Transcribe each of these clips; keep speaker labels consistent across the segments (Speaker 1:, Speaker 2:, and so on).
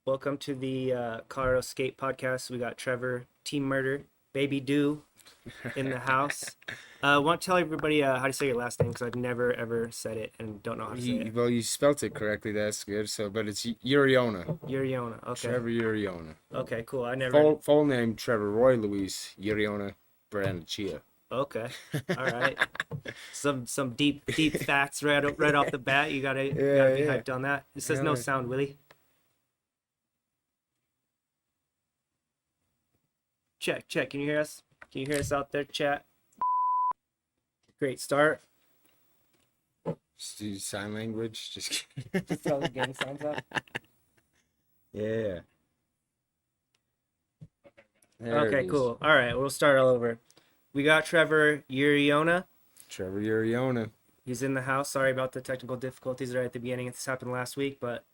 Speaker 1: Welcome to the Colorado Skate Podcast. We got Trevor, Team Murder, Baby Do in the house. Want to tell everybody how to say your last name because I've never ever said it and don't know how to say it.
Speaker 2: Well, you spelt it correctly. That's good. But it's Uriona.
Speaker 1: Uriona. Okay.
Speaker 2: Trevor Uriona.
Speaker 1: Okay, cool. I never.
Speaker 2: Full name Trevor Roy Luis Uriona Branachia.
Speaker 1: Okay. All right. Some deep facts right off the bat. You gotta be hyped on that. It says no sound, Willie. Check. Can you hear us? Can you hear us out there, chat? Great start.
Speaker 2: Just do sign language. Just kidding.
Speaker 1: Just throw the gang signs up.
Speaker 2: Yeah.
Speaker 1: Okay, cool. All right, we'll start all over. We got Trevor Uriona.
Speaker 2: Trevor Uriona.
Speaker 1: He's in the house. Sorry about the technical difficulties right at the beginning. This happened last week, but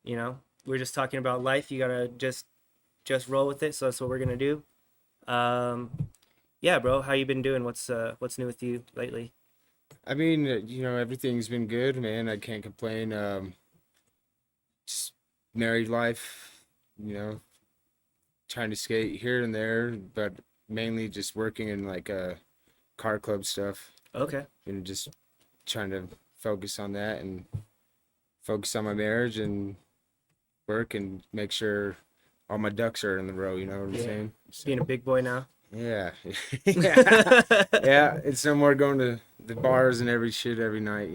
Speaker 1: we're just talking about life. You gotta just roll with it. So that's what we're gonna do. Yeah, bro. How you been doing? What's new with you lately?
Speaker 2: I mean, everything's been good, man. I can't complain. Just married life, trying to skate here and there, but mainly just working in like car club stuff.
Speaker 1: Okay.
Speaker 2: And just trying to focus on that and focus on my marriage and work and make sure all my ducks are in the row, you know what I'm saying? So,
Speaker 1: being a big boy now.
Speaker 2: Yeah. Yeah. It's no more going to the bars and every night,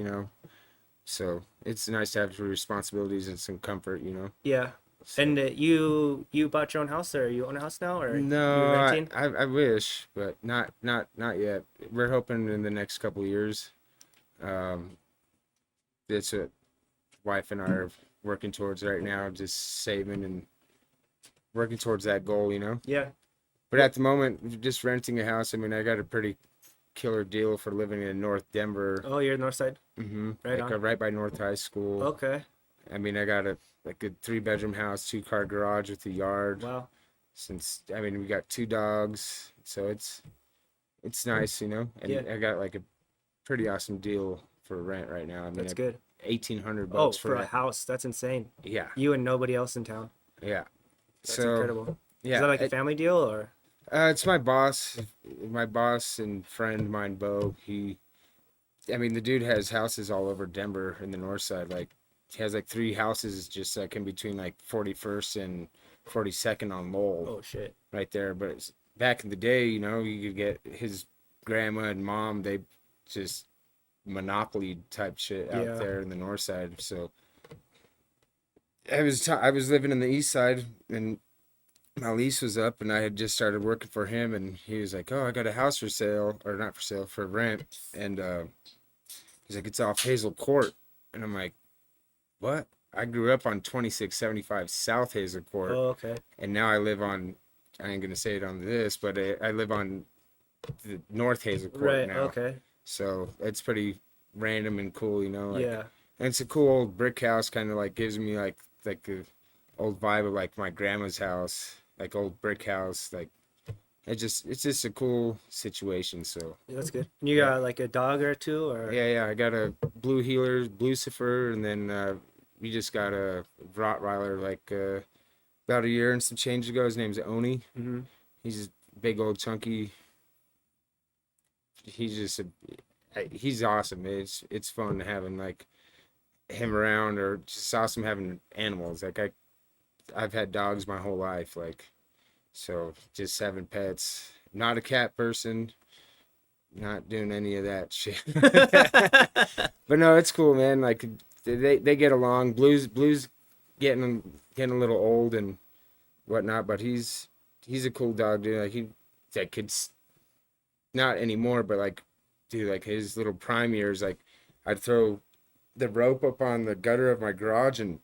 Speaker 2: So it's nice to have responsibilities and some comfort,
Speaker 1: Yeah. So. And you bought your own house, or you own a house now, or
Speaker 2: no?
Speaker 1: you renting?
Speaker 2: I wish, but not yet. We're hoping in the next couple of years. That's what wife and I are working towards right now, just saving and working towards that goal,
Speaker 1: Yeah.
Speaker 2: But at the moment, just renting a house. I mean, I got a pretty killer deal for living in North Denver.
Speaker 1: Oh, you're north side?
Speaker 2: Mm-hmm.
Speaker 1: Right on.
Speaker 2: Right by North High School.
Speaker 1: Okay.
Speaker 2: I mean, I got a 3-bedroom house, 2-car garage with a yard.
Speaker 1: Wow.
Speaker 2: We got 2 dogs, so it's nice, And
Speaker 1: yeah.
Speaker 2: I got like a pretty awesome deal for rent right now. I mean,
Speaker 1: that's good.
Speaker 2: $1,800
Speaker 1: for a house. That's insane.
Speaker 2: Yeah.
Speaker 1: You and nobody else in town.
Speaker 2: Yeah.
Speaker 1: That's incredible.
Speaker 2: Yeah.
Speaker 1: Is that like a family deal or?
Speaker 2: It's my boss and friend mine, Bo. The dude has houses all over Denver in the north side. Like, he has like 3 houses just like in between like 41st and 42nd on Lowell.
Speaker 1: Oh shit!
Speaker 2: Right there. But back in the day, you could get his grandma and mom. They just monopoly type shit out there in the north side. So I was living in the east side and my lease was up and I had just started working for him and he was like, "Oh, I got a house for sale, or not for sale, for rent." And he's like, "It's off Hazel Court." And I'm like, "What?" I grew up on 2675 South Hazel Court.
Speaker 1: Oh, okay.
Speaker 2: And now I live on, I ain't gonna say it on this, but I live on the North Hazel Court now.
Speaker 1: Okay.
Speaker 2: So it's pretty random and cool,
Speaker 1: yeah.
Speaker 2: And it's a cool old brick house, kind of like gives me like the old vibe of like my grandma's house. Like old brick house, like it's just a cool situation. So
Speaker 1: yeah, that's good. You got like a dog or 2, or?
Speaker 2: Yeah. I got a blue heeler, Lucifer, and then we just got a Rottweiler like about a year and some change ago. His name's Oni.
Speaker 1: Mm-hmm.
Speaker 2: He's big old chunky. He's awesome. It's fun having like him around, or just awesome having animals. Like I've had dogs my whole life, like, so just having pets. Not a cat person, not doing any of that shit. But no, it's cool, man. Like they get along. Blue's getting a little old and whatnot, but he's a cool dog, dude. Like could not anymore, but like, dude, like his little prime years, like I'd throw the rope up on the gutter of my garage and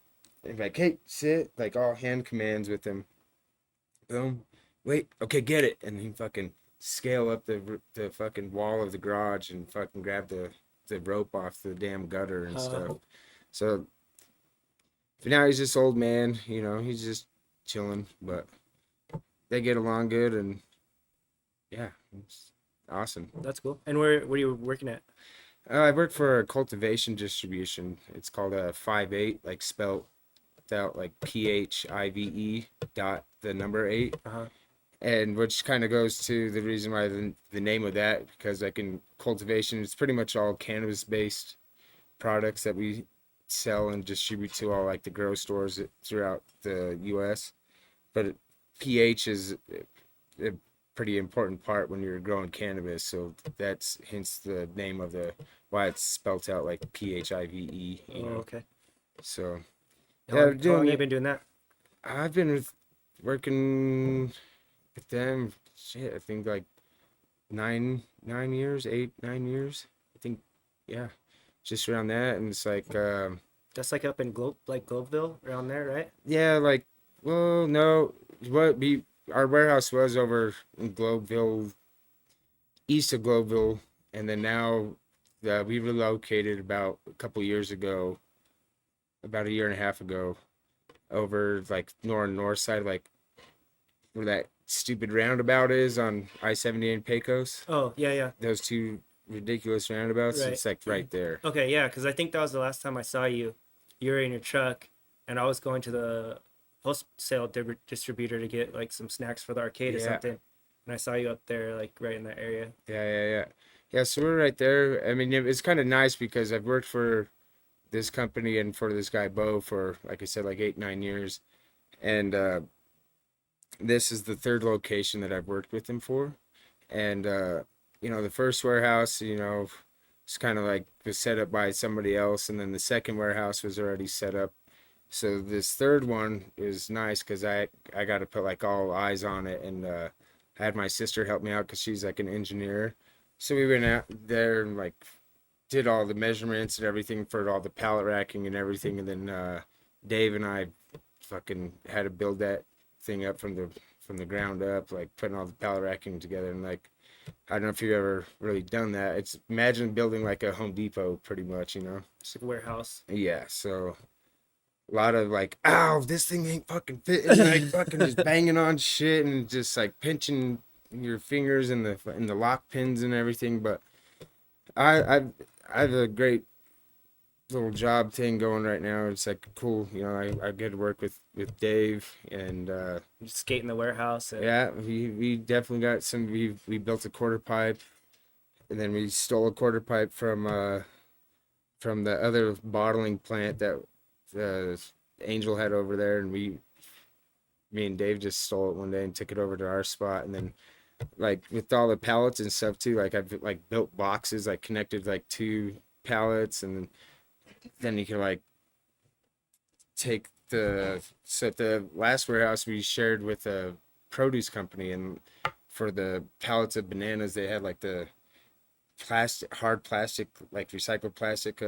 Speaker 2: like, "Hey, sit," like all hand commands with him. Boom, wait, okay, get it, and he fucking scale up the fucking wall of the garage and fucking grab the rope off the damn gutter and stuff. So for now, he's just old man, he's just chilling, but they get along good, and yeah, it's awesome.
Speaker 1: That's cool. And where are you working at?
Speaker 2: I work for a cultivation distribution. It's called a 5-8, like spelt spelled out like PHIVE dot the number 8.
Speaker 1: Uh-huh.
Speaker 2: And which kind of goes to the reason why the name of that, because like in cultivation, it's pretty much all cannabis based products that we sell and distribute to all like the grow stores throughout the US. But pH is a pretty important part when you're growing cannabis, so that's hence the name of the why it's spelt out like PHIVE, you know.
Speaker 1: Okay.
Speaker 2: So
Speaker 1: How
Speaker 2: yeah,
Speaker 1: long you been doing that?
Speaker 2: I've been working with them, shit, I think like 9 years, 8 9 years, I think. Yeah, just around that. And it's like
Speaker 1: That's like up in Globeville, around there, right?
Speaker 2: yeah, like, well, no, what we our warehouse was over in Globeville, east of Globeville, and then now we relocated about a couple years ago, about a year and a half ago, over like north side, like where that stupid roundabout is on I-70 and Pecos.
Speaker 1: Oh, yeah, yeah.
Speaker 2: Those two ridiculous roundabouts.
Speaker 1: Right.
Speaker 2: It's like right there.
Speaker 1: Okay, yeah, because I think that was the last time I saw you. You were in your truck, and I was going to the wholesale distributor to get like some snacks for the arcade or
Speaker 2: Yeah.
Speaker 1: something. And I saw you up there, like right in that area.
Speaker 2: Yeah, so we're right there. I mean, it's kind of nice because I've worked for this company and for this guy Bo for, like I said, like 8 9 years, and this is the third location that I've worked with him for. And you know, the first warehouse, you know, it's kind of like was set up by somebody else, and then the second warehouse was already set up. So this third one is nice because I got to put like all eyes on it, and I had my sister help me out because she's like an engineer. So we went out there and like did all the measurements and everything for all the pallet racking and everything, and then Dave and I fucking had to build that thing up from the ground up, like putting all the pallet racking together. And like, I don't know if you've ever really done that. It's imagine building like a Home Depot, pretty much, you know.
Speaker 1: It's like a warehouse.
Speaker 2: Yeah, so a lot of like, ow, this thing ain't fucking fitting, like fucking just banging on shit and just like pinching your fingers in the lock pins and everything. But I have a great little job thing going right now. It's like cool, you know. I get to work with Dave, and
Speaker 1: You skate in the warehouse. And...
Speaker 2: yeah, we definitely got some. We built a quarter pipe, and then we stole a quarter pipe from the other bottling plant that Angel had over there, and me and Dave just stole it one day and took it over to our spot. And then like with all the pallets and stuff too, like I've like built boxes, like connected like two pallets, and then you can like take so at the last warehouse we shared with a produce company, and for the pallets of bananas they had like the hard plastic, like recycled plastic,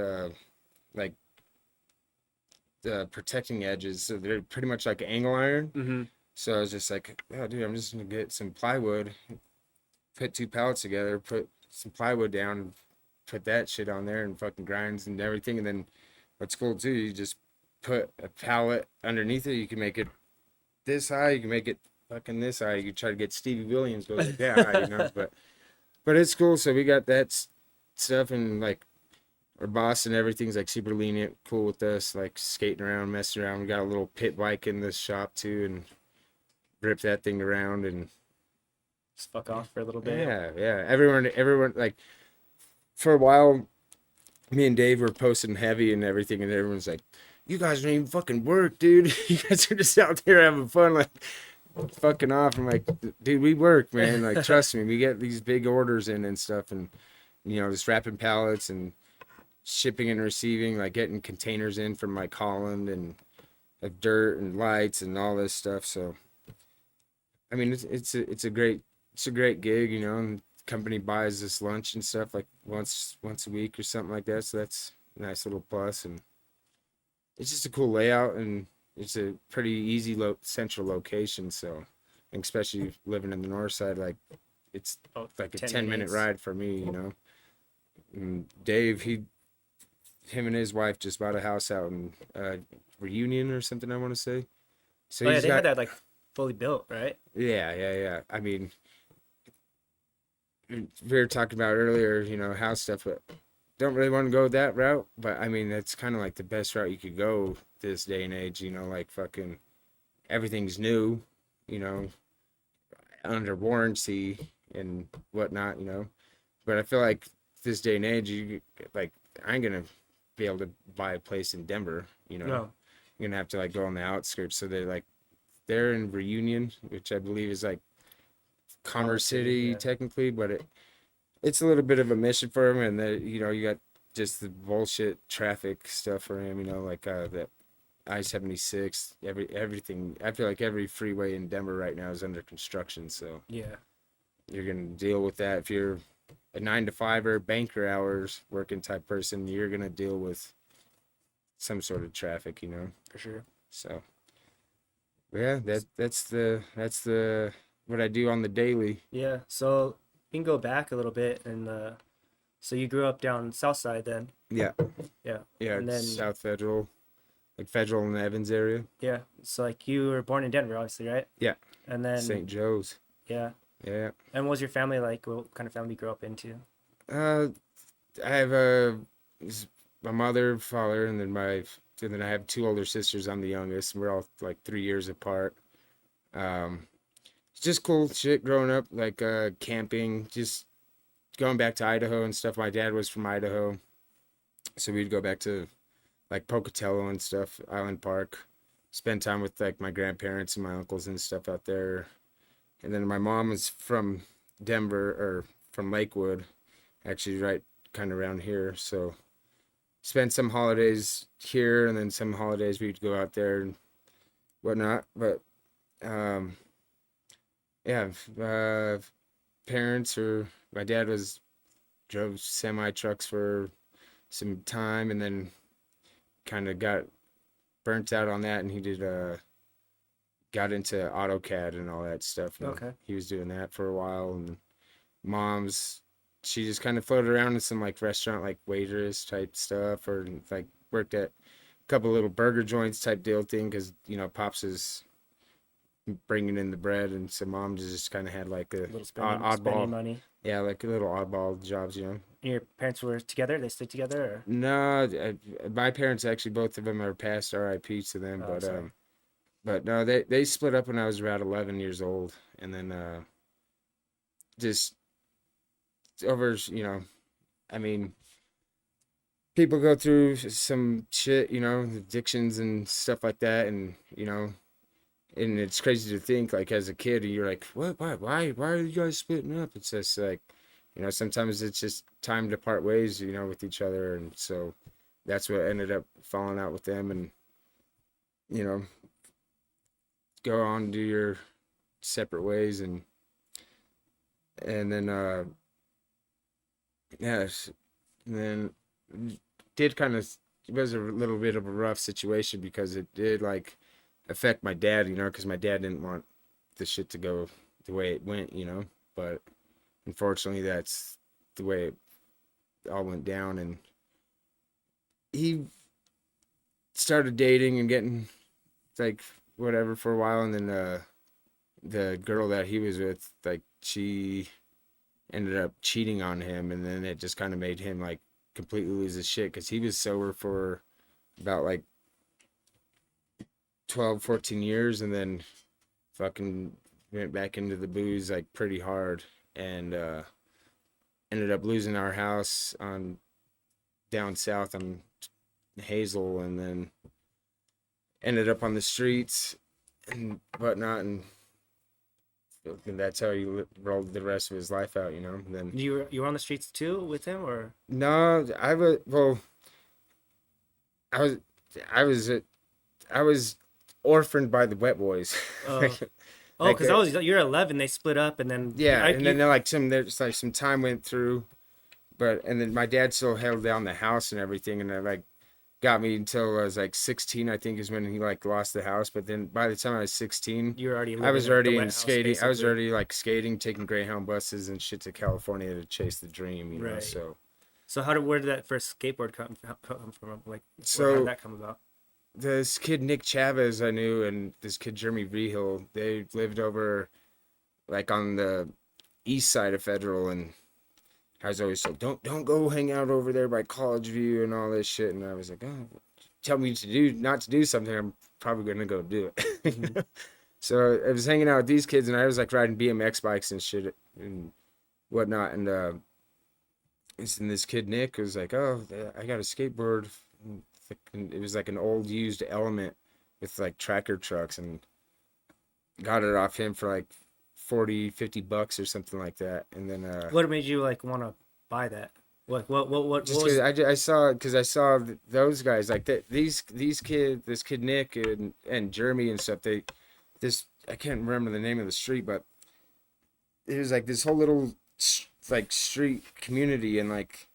Speaker 2: like the protecting edges, so they're pretty much like angle iron.
Speaker 1: Mm-hmm.
Speaker 2: So I was just like, oh dude, I'm just gonna get some plywood, put two pallets together, put some plywood down, put that shit on there, and fucking grinds and everything. And then what's cool too, you just put a pallet underneath it. You can make it this high, you can make it fucking this high. You can try to get Stevie Williams goes like that high, you know. But it's cool. So we got that stuff, and like our boss and everything's like super lenient, cool with us, like skating around, messing around. We got a little pit bike in this shop too, and rip that thing around and
Speaker 1: just fuck off for a little bit.
Speaker 2: Yeah. Everyone like, for a while, me and Dave were posting heavy and everything, and everyone's like, "You guys don't even fucking work, dude. You guys are just out there having fun, like fucking off." I'm like, "Dude, we work, man. Like, trust me. We get these big orders in and stuff, and you know, just wrapping pallets and shipping and receiving, like getting containers in from like Holland and of dirt and lights and all this stuff." So I mean, it's a great gig, you know. And the company buys us lunch and stuff like once a week or something like that. So that's a nice little plus, and it's just a cool layout, and it's a pretty easy central location. So, and especially living in the north side, like it's like a 10-minute ride for me, you know. And Dave, him and his wife just bought a house out in Reunion or something, I want to say. So
Speaker 1: they had that like fully built, right?
Speaker 2: Yeah. I mean, we were talking about earlier, you know, house stuff, but don't really want to go that route. But I mean, that's kind of like the best route you could go this day and age, you know, like fucking everything's new, you know, under warranty and whatnot, you know. But I feel like this day and age, you like I ain't gonna be able to buy a place in Denver, you know.
Speaker 1: No.
Speaker 2: You're gonna have to like go on the outskirts. So they're in Reunion, which I believe is like Commerce City
Speaker 1: Yeah.
Speaker 2: technically, but it's a little bit of a mission for him, and you know, you got just the bullshit traffic stuff for him, you know, like that I-76, everything. I feel like every freeway in Denver right now is under construction, so
Speaker 1: Yeah.
Speaker 2: you're gonna deal with that. If you're a 9 to 5 banker hours working type person, you're gonna deal with some sort of traffic, you know.
Speaker 1: For sure.
Speaker 2: So yeah, that's the what I do on the daily.
Speaker 1: Yeah. So we can go back a little bit, and so you grew up down South Side then.
Speaker 2: Yeah,
Speaker 1: Yeah.
Speaker 2: yeah,
Speaker 1: And then
Speaker 2: South Federal, like Federal and Evans area.
Speaker 1: yeah. So like you were born in Denver, obviously, right?
Speaker 2: Yeah.
Speaker 1: And then
Speaker 2: St. Joe's.
Speaker 1: yeah.
Speaker 2: Yeah.
Speaker 1: And what was your family like? What kind of family you grew up into?
Speaker 2: Uh, I have my mother, father, and then I have 2 older sisters. I'm the youngest, and we're all like 3 years apart. It's just cool shit growing up, like camping, just going back to Idaho and stuff. My dad was from Idaho, so we'd go back to like Pocatello and stuff, Island Park, spend time with like my grandparents and my uncles and stuff out there. And then my mom was from Denver or from Lakewood, actually right kind of around here. So spent some holidays here, and then some holidays we'd go out there and whatnot. But yeah, parents or my dad drove semi trucks for some time, and then kind of got burnt out on that, and he got into AutoCAD and all that stuff. And
Speaker 1: Okay.
Speaker 2: he was doing that for a while, and she just kind of floated around in some like restaurant like waitress type stuff, or like worked at a couple little burger joints type deal thing, because you know pops is bringing in the bread, and so mom just kind of had like a
Speaker 1: Little spending
Speaker 2: oddball,
Speaker 1: money.
Speaker 2: yeah, like a little oddball jobs, you know.
Speaker 1: And your parents were together? They stayed together? Or?
Speaker 2: No, my parents actually, both of them are past RIP to them,
Speaker 1: Oh, sorry.
Speaker 2: but no, they split up when I was around 11 years old, and then just over, you know, I mean, people go through some shit, you know, addictions and stuff like that, and you know, and it's crazy to think like as a kid, you're like, what, why are you guys splitting up? It's just like, you know, sometimes it's just time to part ways, you know, with each other, and so that's what ended up falling out with them, and you know, go on do your separate ways, and then yes, and then did kind of, it was a little bit of a rough situation because it did like affect my dad, you know, because my dad didn't want the shit to go the way it went, you know, but unfortunately that's the way it all went down, and he started dating and getting like whatever for a while, and then the girl that he was with, like she ended up cheating on him, and then it just kind of made him like completely lose his shit, because he was sober for about like 12-14 years, and then fucking went back into the booze like pretty hard, and ended up losing our house on down south on Hazel, and then ended up on the streets and whatnot, and that's how he rolled the rest of his life out, you know. Then
Speaker 1: You were on the streets too with him, or?
Speaker 2: no, I was orphaned by the Wet Boys.
Speaker 1: Oh, because you're 11. They split up, and then
Speaker 2: Yeah, and then there's like some time went through, and then my dad still held down the house and everything, and it like got me until I was like 16, I think, is when he like lost the house. But then by the time I was 16,
Speaker 1: you were already.
Speaker 2: I was
Speaker 1: living at the
Speaker 2: already
Speaker 1: wet
Speaker 2: in
Speaker 1: house,
Speaker 2: skating. I was
Speaker 1: basically.
Speaker 2: already like skating, taking Greyhound buses and shit to California to chase the dream, you know.
Speaker 1: Right.
Speaker 2: So
Speaker 1: Where did that first skateboard come from? Like, how
Speaker 2: So
Speaker 1: did that come about?
Speaker 2: this kid Nick Chavez I knew, and this kid Jeremy Vigil, they lived over like on the east side of Federal, and I was always like, don't go hang out over there by College View and all this shit, and I was like, oh, tell me to do not to do something, I'm probably gonna go do
Speaker 1: Mm-hmm.
Speaker 2: it. So I was hanging out with these kids, and I was like riding BMX bikes and shit and whatnot. And this kid Nick was like, "Oh, I got a skateboard." And it was like an old used Element with like tracker trucks, and got it off him for like 40-50 bucks or something like that. And then
Speaker 1: What made you like want to buy that? What
Speaker 2: just
Speaker 1: was?
Speaker 2: because I saw those guys like that, this kid Nick and Jeremy and stuff. This I can't remember the name of the street, but it was like this whole little like street community, and like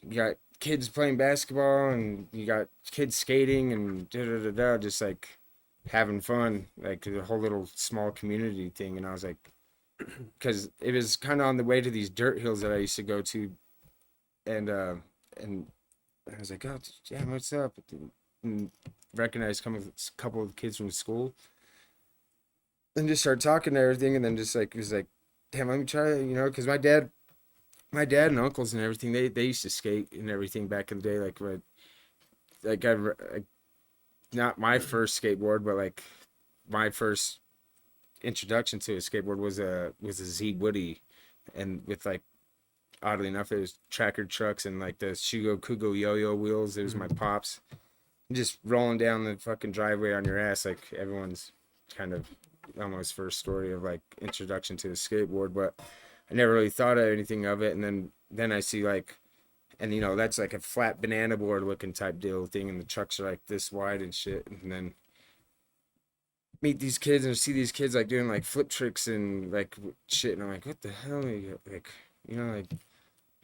Speaker 2: you got kids playing basketball, and you got kids skating, and just like having fun, like the whole little small community thing. And I was like, because it was kind of on the way to these dirt hills that I used to go to, and I was like, "Oh, yeah, what's up?" And recognized a couple of kids from school, and just started talking and everything, and then just like was like, "Damn, let me try," because my dad and uncles and everything, they used to skate and everything back in the day, like like not my first skateboard, but like my first introduction to a skateboard was a Z Woody, and with like oddly enough, it was tracker trucks and like the Shugo Kugo yo-yo wheels. It was my pops just rolling down the fucking driveway on your ass, like everyone's kind of almost first story of like introduction to the skateboard. But I never really thought of anything of it, and then I see like, and that's like a flat banana board looking type deal thing, and the trucks are like this wide and shit, and then meet these kids and see these kids like doing like flip tricks and like shit, and I'm like, what the hell are you like, like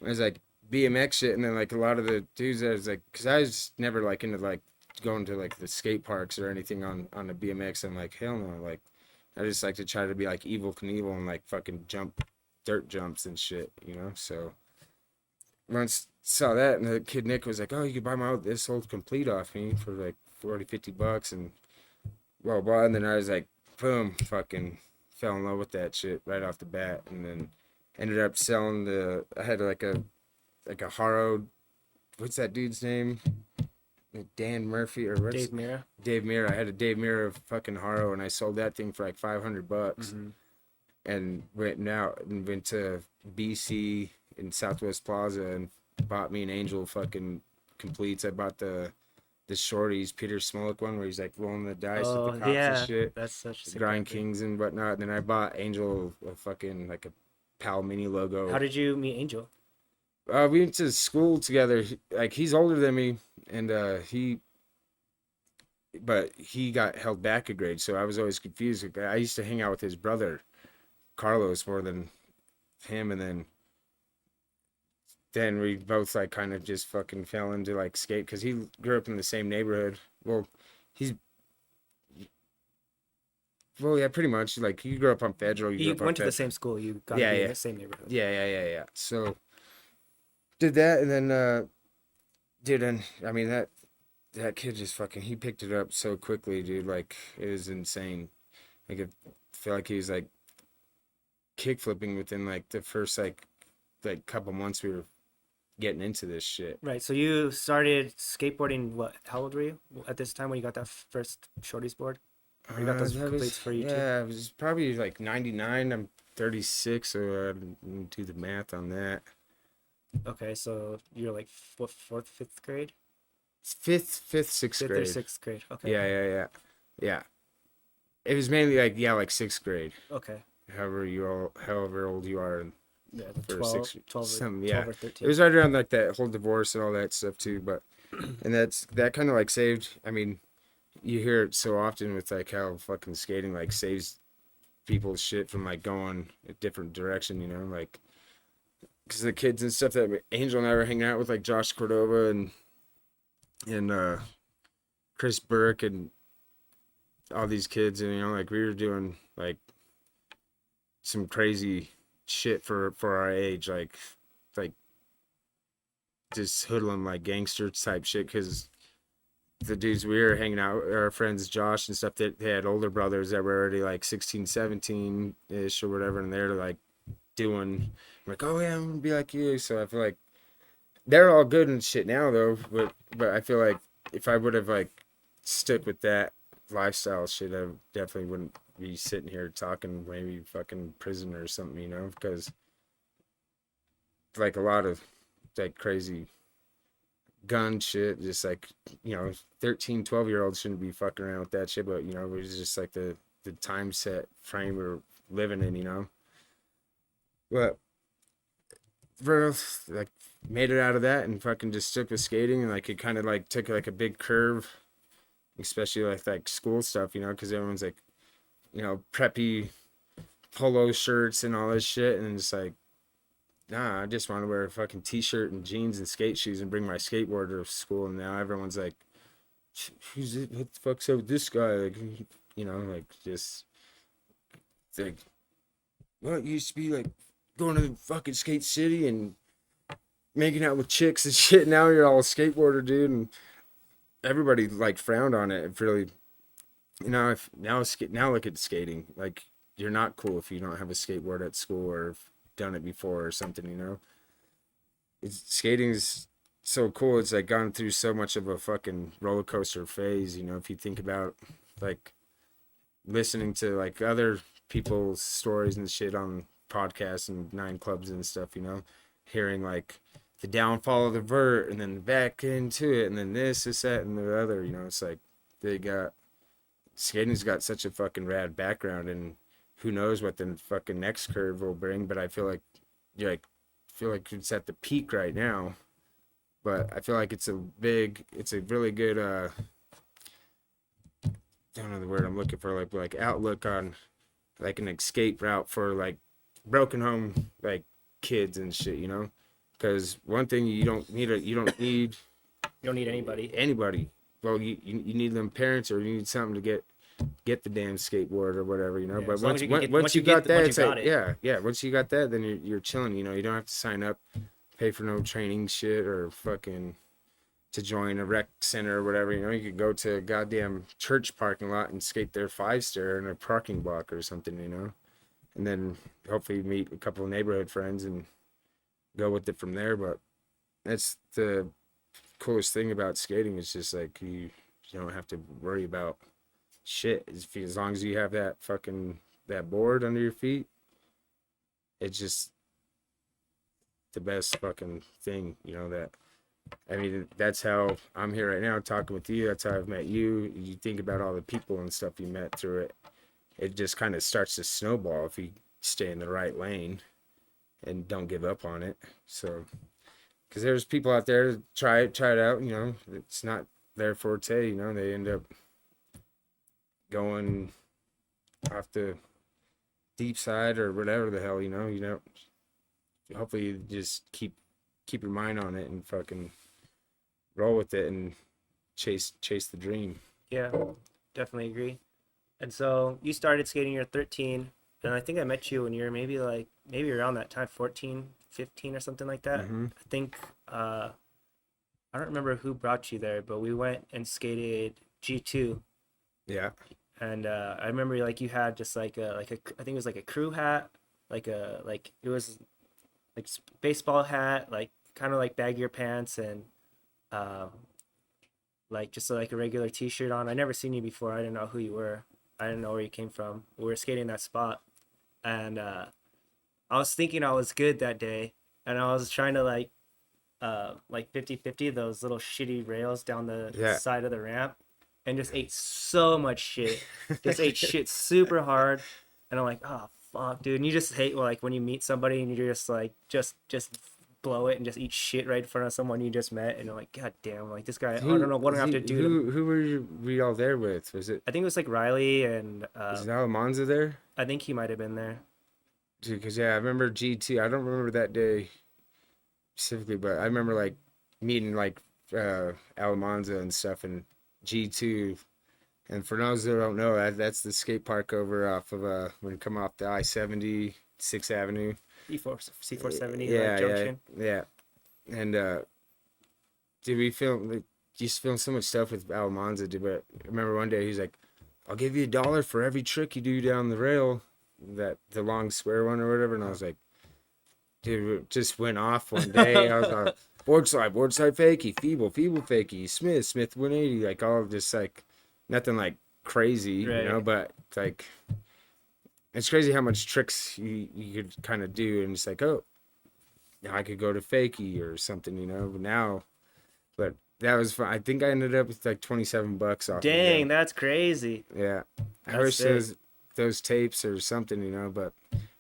Speaker 2: I was like BMX shit, and then like a lot of the dudes that was like, because I was never like into like going to like the skate parks or anything on a BMX. I'm like, hell no, like I just like to try to be like Evil Knievel and like fucking jump dirt jumps and shit, So once saw that, and the kid Nick was like, oh, you could buy this old complete off me for like 40-50 bucks, and blah blah. And then I was like, boom, fucking fell in love with that shit right off the bat, and then ended up selling I had like a Haro, what's that dude's name? Dan Murphy or what's
Speaker 1: Dave Mira.
Speaker 2: Dave Mira. I had a Dave Mira fucking Haro, and I sold that thing for like 500 bucks.
Speaker 1: Mm-hmm.
Speaker 2: And went to BC in Southwest Plaza and bought me an Angel fucking completes. I bought the shorties, Peter Smolik one, where he's like rolling the dice with the cops and shit.
Speaker 1: That's such a sick
Speaker 2: Grind
Speaker 1: outfit.
Speaker 2: Kings and whatnot. And then I bought Angel a fucking like a Pal Mini logo.
Speaker 1: How did you meet Angel?
Speaker 2: We went to school together. Like he's older than me, and but he got held back a grade, so I was always confused. I used to hang out with his brother, Carlos, more than him, and then we both like kind of just fucking fell into like skate because he grew up in the same neighborhood. He's yeah, pretty much. Like you grew up on Federal.
Speaker 1: You
Speaker 2: grew up
Speaker 1: went to
Speaker 2: on
Speaker 1: the same school. You got
Speaker 2: Yeah,
Speaker 1: to be in
Speaker 2: yeah.
Speaker 1: the same neighborhood.
Speaker 2: Yeah. So did that, and then dude, and I mean that kid just fucking he picked it up so quickly, dude. Like it was insane. Like I feel like he was like kick flipping within like the first like couple months we were getting into this shit.
Speaker 1: Right. So you started skateboarding. What? How old were you at this time when you got that first shorties board? Or you got those
Speaker 2: That
Speaker 1: completes for you too?
Speaker 2: Yeah, it was probably like 99. I'm 36, so I didn't do the math on that.
Speaker 1: Okay, so you're like fourth, fifth grade,
Speaker 2: Fifth, sixth
Speaker 1: fifth or
Speaker 2: grade.
Speaker 1: sixth grade. Okay.
Speaker 2: Yeah. It was mainly like sixth grade.
Speaker 1: Okay.
Speaker 2: However old you are,
Speaker 1: Yeah,
Speaker 2: for
Speaker 1: 12, 12 or 13.
Speaker 2: It was right around like that whole divorce and all that stuff too. But and that kind of like saved. I mean, you hear it so often with like how fucking skating like saves people's shit from like going a different direction. Like because the kids and stuff that Angel and I were hanging out with, like Josh Cordova and Chris Burke and all these kids, and like we were doing like some crazy shit for our age, like just hoodlum like gangster type shit, because the dudes we were hanging out with, our friends Josh and stuff, that they had older brothers that were already like 16 17 ish or whatever, and they're like doing like, oh yeah, I'm gonna be like you. So I feel like they're all good and shit now though, but I feel like if I would have like stuck with that lifestyle shit, I definitely wouldn't be sitting here talking maybe fucking prison or something, you know, because like a lot of like crazy gun shit, just like, you know, 13, 12 year olds shouldn't be fucking around with that shit, but you know, it was just like the time set frame we're living in, you know. But bro, like made it out of that and fucking just stuck with skating, and like it kind of like took like a big curve, especially like school stuff, you know, because everyone's like, you know, preppy polo shirts and all this shit, and it's like, nah, I just want to wear a fucking t-shirt and jeans and skate shoes and bring my skateboard to school. And now everyone's like, who's it? What the fuck's up with this guy? Like, you know, like just like, well, it used to be like going to the fucking skate city and making out with chicks and shit. Now you're all a skateboarder, dude, and everybody like frowned on it. It really, you know, if now look at skating. Like, you're not cool if you don't have a skateboard at school or have done it before or something, you know. Skating's so cool. It's like gone through so much of a fucking roller coaster phase, you know. If you think about like listening to like other people's stories and shit on podcasts and nine clubs and stuff, you know, hearing like the downfall of the vert and then back into it and then this, that, and the other, you know. It's like they got skating's got such a fucking rad background, and who knows what the fucking next curve will bring. But I feel like you're like feel like it's at the peak right now. But I feel like it's a really good don't know the word I'm looking for, like outlook on like an escape route for like broken home like kids and shit, you know. Because one thing you don't need
Speaker 1: You don't need anybody.
Speaker 2: anybody. Well, you need them parents, or you need something to get the damn skateboard or whatever, you know.
Speaker 1: Yeah,
Speaker 2: but
Speaker 1: as long as you can get,
Speaker 2: once you got that,
Speaker 1: once
Speaker 2: it's
Speaker 1: you got
Speaker 2: like,
Speaker 1: it.
Speaker 2: yeah. Once you got that, then you're chilling. You know, you don't have to sign up, pay for no training shit, or fucking to join a rec center or whatever. You know, you could go to a goddamn church parking lot and skate their 5-stair in a parking block or something, you know, and then hopefully meet a couple of neighborhood friends and go with it from there. But that's the coolest thing about skating. Is just like you don't have to worry about shit. As long as you have that fucking that board under your feet, it's just the best fucking thing, you know. That, I mean, that's how I'm here right now talking with you. That's how I've met you. You think about all the people and stuff you met through it. It just kind of starts to snowball if you stay in the right lane and don't give up on it. So, because there's people out there that try it out, you know, it's not their forte, you know, they end up going off the deep side or whatever the hell, you know. Hopefully you just keep your mind on it and fucking roll with it and chase the dream.
Speaker 1: Yeah, definitely agree. And so you started skating, you're 13, and I think I met you when you were maybe around that time, 14, 15 or something like that.
Speaker 2: Mm-hmm.
Speaker 1: I think I don't remember who brought you there, but we went and skated G2.
Speaker 2: Yeah.
Speaker 1: And I remember like you had just like a I think it was like a crew hat, like it was like baseball hat, like kind of like baggier pants, and um like just like a regular t-shirt on. I never seen you before. I didn't know who you were. I didn't know where you came from. We were skating that spot, and I was thinking I was good that day, and I was trying to like 50-50 those little shitty rails down the
Speaker 2: Yeah.
Speaker 1: side of the ramp, and just ate so much shit. Just ate shit super hard, and I'm like, oh fuck, dude. And you just hate like when you meet somebody and you're just like just blow it and just eat shit right in front of someone you just met, and you're like, god damn, like this guy. I don't know what I have to do.
Speaker 2: Who were you all there with? Was it?
Speaker 1: I think it was like Riley and
Speaker 2: Is Alamanza there?
Speaker 1: I think he might have been there.
Speaker 2: Dude, because yeah, I remember G2. I don't remember that day specifically, but I remember like meeting like Alamanza and stuff and G2. And for those that don't know, that's the skate park over off of when you come off the I-70, 6th Avenue.
Speaker 1: C470
Speaker 2: Yeah,
Speaker 1: junction.
Speaker 2: yeah. And dude, we just filmed so much stuff with Alamanza, dude. But I remember one day he's like, "I'll give you $1 for every trick you do down the rail, the long square one or whatever." And I was like, dude, it just went off one day. I was like, board slide fakie, feeble fakie, Smith 180, like all just like nothing like crazy, you know,
Speaker 1: Right.
Speaker 2: but like it's crazy how much tricks you could kind of do, and it's like, oh, now I could go to fakie or something, you know. But that was fun. I think I ended up with like $27 off of
Speaker 1: Dang,
Speaker 2: them.
Speaker 1: that's crazy.
Speaker 2: Yeah, I
Speaker 1: That's
Speaker 2: wish
Speaker 1: sick.
Speaker 2: those tapes or something, you know. But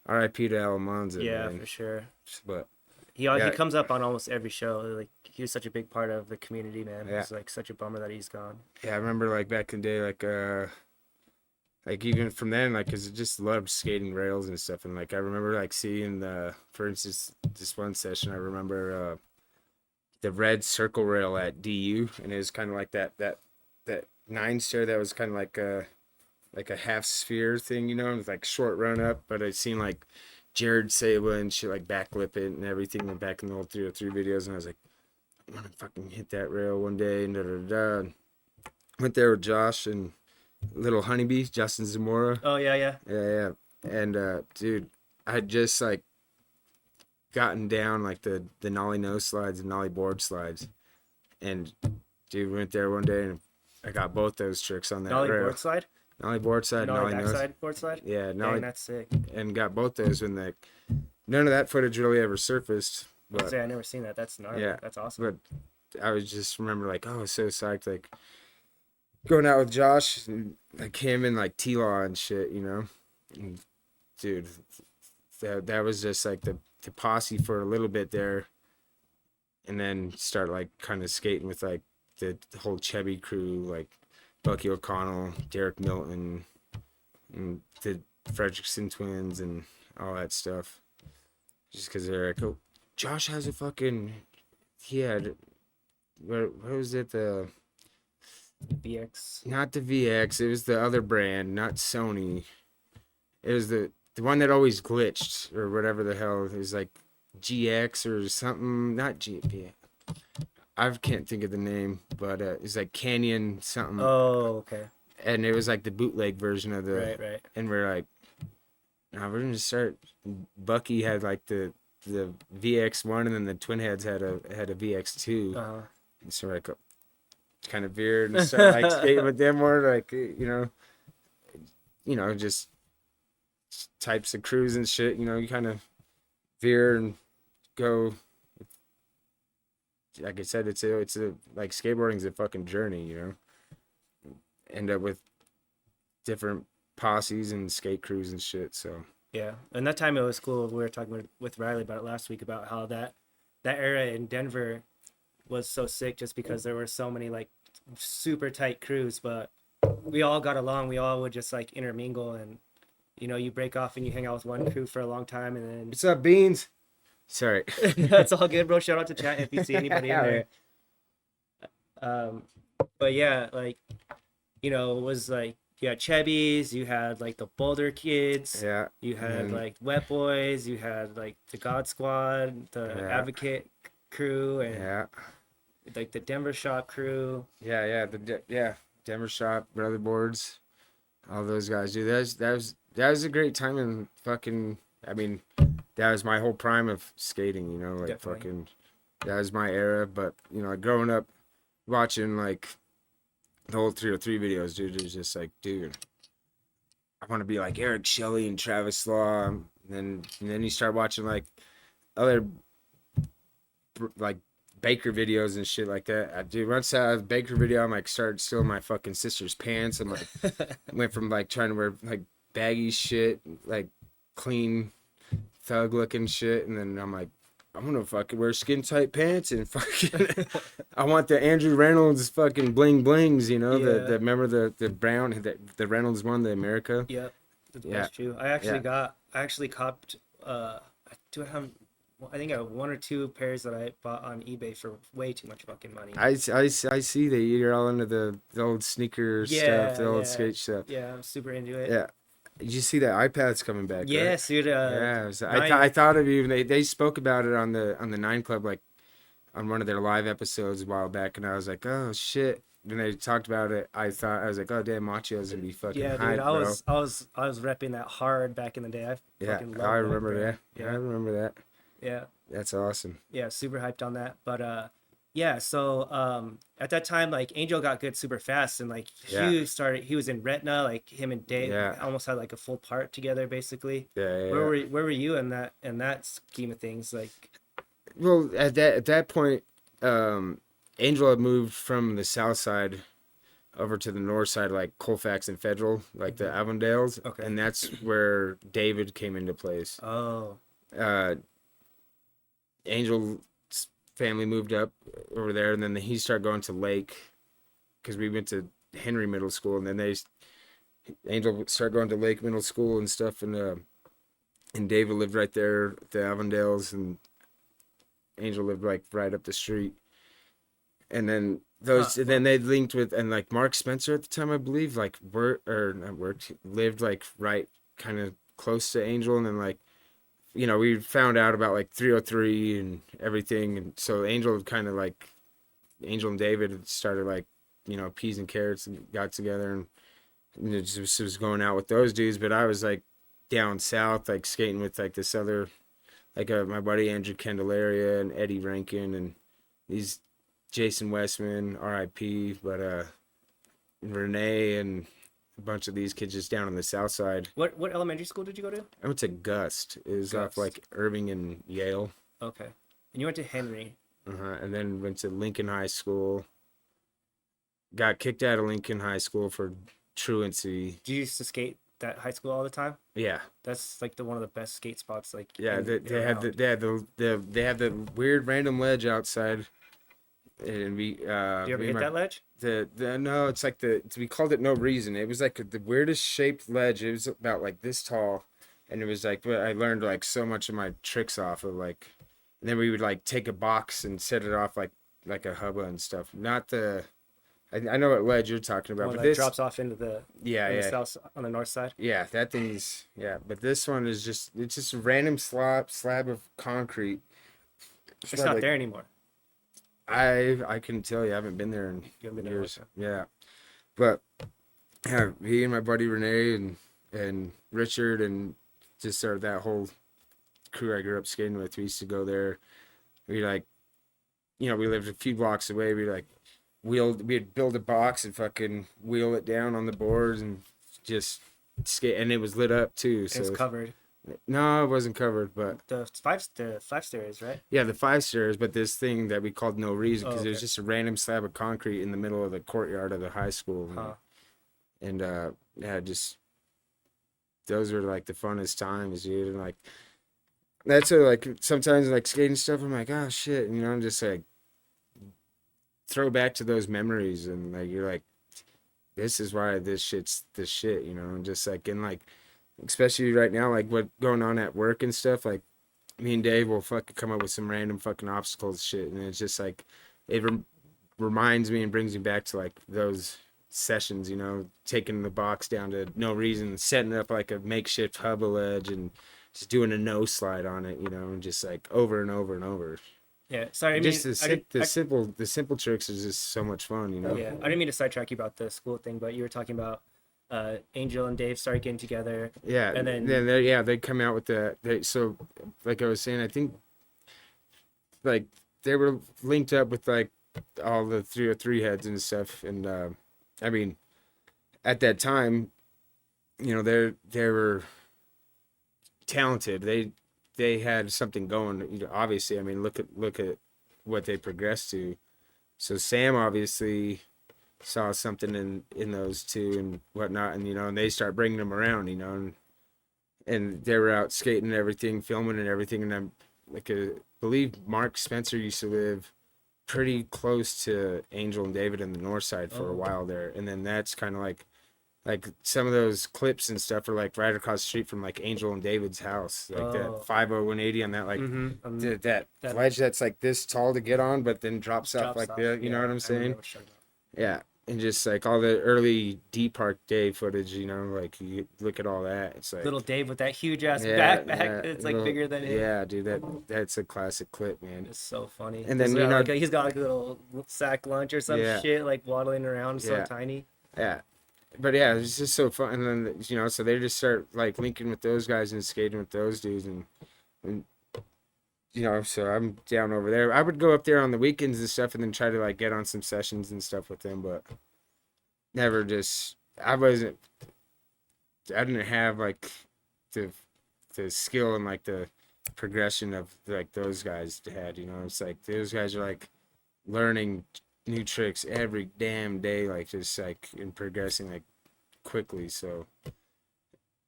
Speaker 2: R.I.P. to Alamanza,
Speaker 1: Yeah,
Speaker 2: man.
Speaker 1: for sure.
Speaker 2: But
Speaker 1: He
Speaker 2: yeah,
Speaker 1: comes up on almost every show. Like he was such a big part of the community, man.
Speaker 2: yeah,
Speaker 1: It's like such a bummer that he's gone.
Speaker 2: yeah. I remember like back in the day, like even from then, like, cause I just loved skating rails and stuff, and like I remember like seeing for instance, this one session, I remember the red circle rail at DU, and it was kind of like that 9 stair that was kind of like a half sphere thing, you know, it was like short run up, but I seen like Jared Saba and shit like backlip it and everything, and back in the old 303 videos, and I was like, I'm gonna fucking hit that rail one day, and da da da. Went there with Josh and little honeybee, Justin Zamora.
Speaker 1: Oh yeah, yeah.
Speaker 2: Yeah, yeah. And dude, I had just like gotten down like the nollie nose slides and nollie board slides, and dude went there one day and I got both those tricks on that
Speaker 1: Nollie
Speaker 2: rail.
Speaker 1: board slide,
Speaker 2: Nollie board side,
Speaker 1: nollie
Speaker 2: nollie nose.
Speaker 1: backside board slide.
Speaker 2: Yeah,
Speaker 1: Dang,
Speaker 2: nollie,
Speaker 1: that's sick.
Speaker 2: and got both those when like none of that footage really ever surfaced. But
Speaker 1: Say I never seen that. That's gnarly.
Speaker 2: yeah,
Speaker 1: That's awesome.
Speaker 2: but I was just remember like, oh, I was so psyched, like going out with Josh and like him and like T-Law and shit, you know. And, dude, that was just like the posse for a little bit there, and then start like kind of skating with like the whole Chevy crew, like Bucky O'Connell, Derek Milton, and the Fredrickson twins and all that stuff. Just because they're like, oh, Josh has a fucking, he had, what was it,
Speaker 1: BX.
Speaker 2: not the VX, it was the other brand, not Sony. It was the one that always glitched or whatever the hell. It was like GX or something, not GP. I can't think of the name, but it's like Canyon something.
Speaker 1: Oh, okay.
Speaker 2: And it was like the bootleg version of the.
Speaker 1: Right.
Speaker 2: And we're like, nah, we're gonna start. Bucky had like the VX1, and then the Twin Heads had a VX2.
Speaker 1: Uh-huh.
Speaker 2: And so we're like, kind of veered and started like skating with them more, like just types of crews and shit. You know, you kind of veer and go. Like I said, it's a like skateboarding's a fucking journey. You know, end up with different posses and skate crews and shit. So
Speaker 1: Yeah, and that time it was cool. We were talking with Riley about it last week about how that era in Denver was so sick just because there were so many like super tight crews, but we all got along. We all would just like intermingle, and you break off and you hang out with one crew for a long time, and then
Speaker 2: what's up, Beans? Sorry.
Speaker 1: that's all good, bro. Shout out to chat if you see anybody in there. But yeah, like it was like you had Chebbies, you had like the Boulder Kids,
Speaker 2: Yeah.
Speaker 1: you had like Wet Boys, you had like the God Squad, the Advocate crew, and like the Denver Shop crew.
Speaker 2: Yeah. Denver Shop, Brother Boards, all those guys, dude. That was a great time in fucking. I mean, that was my whole prime of skating. You know, like
Speaker 1: Definitely.
Speaker 2: fucking. That was my era. But growing up, watching like the old 303 videos, dude, it was just like, dude, I want to be like Eric Shelley and Travis Law. And then you start watching like other like Baker videos and shit like that. Dude, once I had a Baker video, I'm like started stealing my fucking sister's pants. I'm like went from like trying to wear like baggy shit, like clean thug looking shit, and then I'm like, I'm gonna fucking wear skin tight pants and fucking I want the Andrew Reynolds fucking bling blings, you know,
Speaker 1: Yeah.
Speaker 2: the remember the brown the Reynolds one, the America.
Speaker 1: Yep, that's
Speaker 2: Yeah.
Speaker 1: true. I actually copped. I think I have 1 or 2 pairs that I bought on eBay for way too much fucking money.
Speaker 2: I see that you're all into the old sneaker stuff, the old skate stuff.
Speaker 1: Yeah, I'm super into it.
Speaker 2: Yeah. Did you see that iPad's coming back?
Speaker 1: Yes,
Speaker 2: right?
Speaker 1: dude.
Speaker 2: Yeah, I thought of you. They spoke about it on the Nine Club, like on one of their live episodes a while back, and I was like, oh shit. When they talked about it, I was like, oh damn, Machio's gonna be fucking hyped,
Speaker 1: dude. I
Speaker 2: bro.
Speaker 1: was repping that hard back in the day. I fucking loved
Speaker 2: I
Speaker 1: that
Speaker 2: remember
Speaker 1: brand.
Speaker 2: that. Yeah, I remember that.
Speaker 1: Yeah,
Speaker 2: That's awesome.
Speaker 1: Yeah, super hyped on that. But yeah, so at that time, like Angel got good super fast, and like
Speaker 2: Yeah,
Speaker 1: he was in Retina, like him and Dave
Speaker 2: yeah,
Speaker 1: almost had like a full part together basically.
Speaker 2: yeah, yeah.
Speaker 1: Where were you in that scheme of things? Like,
Speaker 2: Well, at that point, um, Angel had moved from the south side over to the north side, like Colfax and Federal, like the Avondales,
Speaker 1: okay.
Speaker 2: and that's where David came into place.
Speaker 1: Oh,
Speaker 2: Uh, Angel's family moved up over there, and then he started going to Lake because we went to Henry Middle School, and then Angel started going to Lake Middle School and stuff, and David lived right there at the Avondales, and Angel lived like right up the street, and then then they linked with, and like Mark Spencer at the time, I believe, like lived like right kind of close to Angel, and then like we found out about like 303 and everything, and so Angel and David had started like peas and carrots and got together, and it just was going out with those dudes, but I was like down south like skating with like this other like my buddy Andrew Candelaria and Eddie Rankin and these Jason Westman, R.I.P. But Renee and a bunch of these kids just down on the south side.
Speaker 1: what elementary school did you go to?
Speaker 2: I went to Gust. It was off
Speaker 1: Gust.
Speaker 2: like Irving and Yale.
Speaker 1: Okay, and you went to Henry.
Speaker 2: And then went to Lincoln High School. Got kicked out of Lincoln High School for truancy.
Speaker 1: Did you used to skate that high school all the time?
Speaker 2: Yeah,
Speaker 1: That's like one of the best skate spots. Like,
Speaker 2: yeah. They had
Speaker 1: around.
Speaker 2: they had the weird random ledge outside, and we
Speaker 1: Do you ever hit that ledge?
Speaker 2: the no, it's like we called it No Reason. It was like the weirdest shaped ledge. It was about like this tall, and it was like I learned like so much of my tricks off of like, and then we would like take a box and set it off like a hubba and stuff. Not the I know what ledge you're talking about,
Speaker 1: One
Speaker 2: but
Speaker 1: that
Speaker 2: this
Speaker 1: drops off into the
Speaker 2: yeah
Speaker 1: on the
Speaker 2: yeah
Speaker 1: south on the north side.
Speaker 2: yeah that thing's yeah. But this one is it's just a random slab of concrete.
Speaker 1: It's
Speaker 2: about
Speaker 1: not
Speaker 2: like,
Speaker 1: there anymore.
Speaker 2: I couldn't tell you. I haven't been there in
Speaker 1: You haven't been there
Speaker 2: years.
Speaker 1: like
Speaker 2: Yeah, but yeah, he and my buddy Renee and Richard and just started that whole crew I grew up skating with. We used to go there. We like, we lived a few blocks away. We'd build a box and fucking wheel it down on the boards and just skate, and it was lit up too.
Speaker 1: It
Speaker 2: So
Speaker 1: was covered.
Speaker 2: no, it wasn't covered, but
Speaker 1: The five stairs, right?
Speaker 2: yeah, the 5 stairs. But this thing that we called No Reason because
Speaker 1: Oh,
Speaker 2: it was
Speaker 1: okay.
Speaker 2: just a random slab of concrete in the middle of the courtyard of the high school.
Speaker 1: Huh.
Speaker 2: And yeah, just those were like the funnest times, dude. And like that's like sometimes like skating stuff, I'm like, oh shit, I'm just like throw back to those memories, and like you're like, this is why this shit's this shit, and just like and like especially right now, like what going on at work and stuff, like me and Dave will fucking come up with some random fucking obstacles shit, and it's just like it reminds me and brings me back to like those sessions, taking the box down to No Reason, setting up like a makeshift hubba ledge and just doing a no slide on it, and just like over and over and over.
Speaker 1: Yeah. Sorry. I mean,
Speaker 2: Just the simple tricks is just so much fun.
Speaker 1: yeah. I didn't mean to sidetrack you about the school thing, but you were talking about Angel and Dave started getting together.
Speaker 2: Yeah,
Speaker 1: And then
Speaker 2: they come out with so like I was saying, I think like they were linked up with like all the 303 heads and stuff, and I mean at that time, they were talented. They had something going. Obviously, I mean look at what they progressed to. So Sam obviously saw something in those two and whatnot, and and they start bringing them around, and they were out skating and everything, filming and everything, and I'm like believe Mark Spencer used to live pretty close to Angel and David in the north side for a while there, and then that's kind of like some of those clips and stuff are like right across the street from like Angel and David's house, like that 50180 on that like that ledge that's like this tall to get on, but then drops off like that. You know what I'm saying? Yeah, and just like all the early D Park Day footage, like you look at all that, it's like
Speaker 1: little Dave with that huge ass
Speaker 2: yeah,
Speaker 1: backpack. It's like bigger than him.
Speaker 2: Yeah, dude, that's a classic clip, man.
Speaker 1: It's so funny.
Speaker 2: And then
Speaker 1: like he's got like a little sack lunch or some
Speaker 2: Yeah.
Speaker 1: shit, like waddling around, so
Speaker 2: Yeah.
Speaker 1: tiny.
Speaker 2: Yeah. But yeah, it's just so fun. And then, so they just start like linking with those guys and skating with those dudes. And So I'm down over there. I would go up there on the weekends and stuff, and then try to like get on some sessions and stuff with them, but never just. I wasn't. I didn't have like the skill and like the progression of like those guys had. It's like those guys are like learning new tricks every damn day, like just like in progressing like quickly. So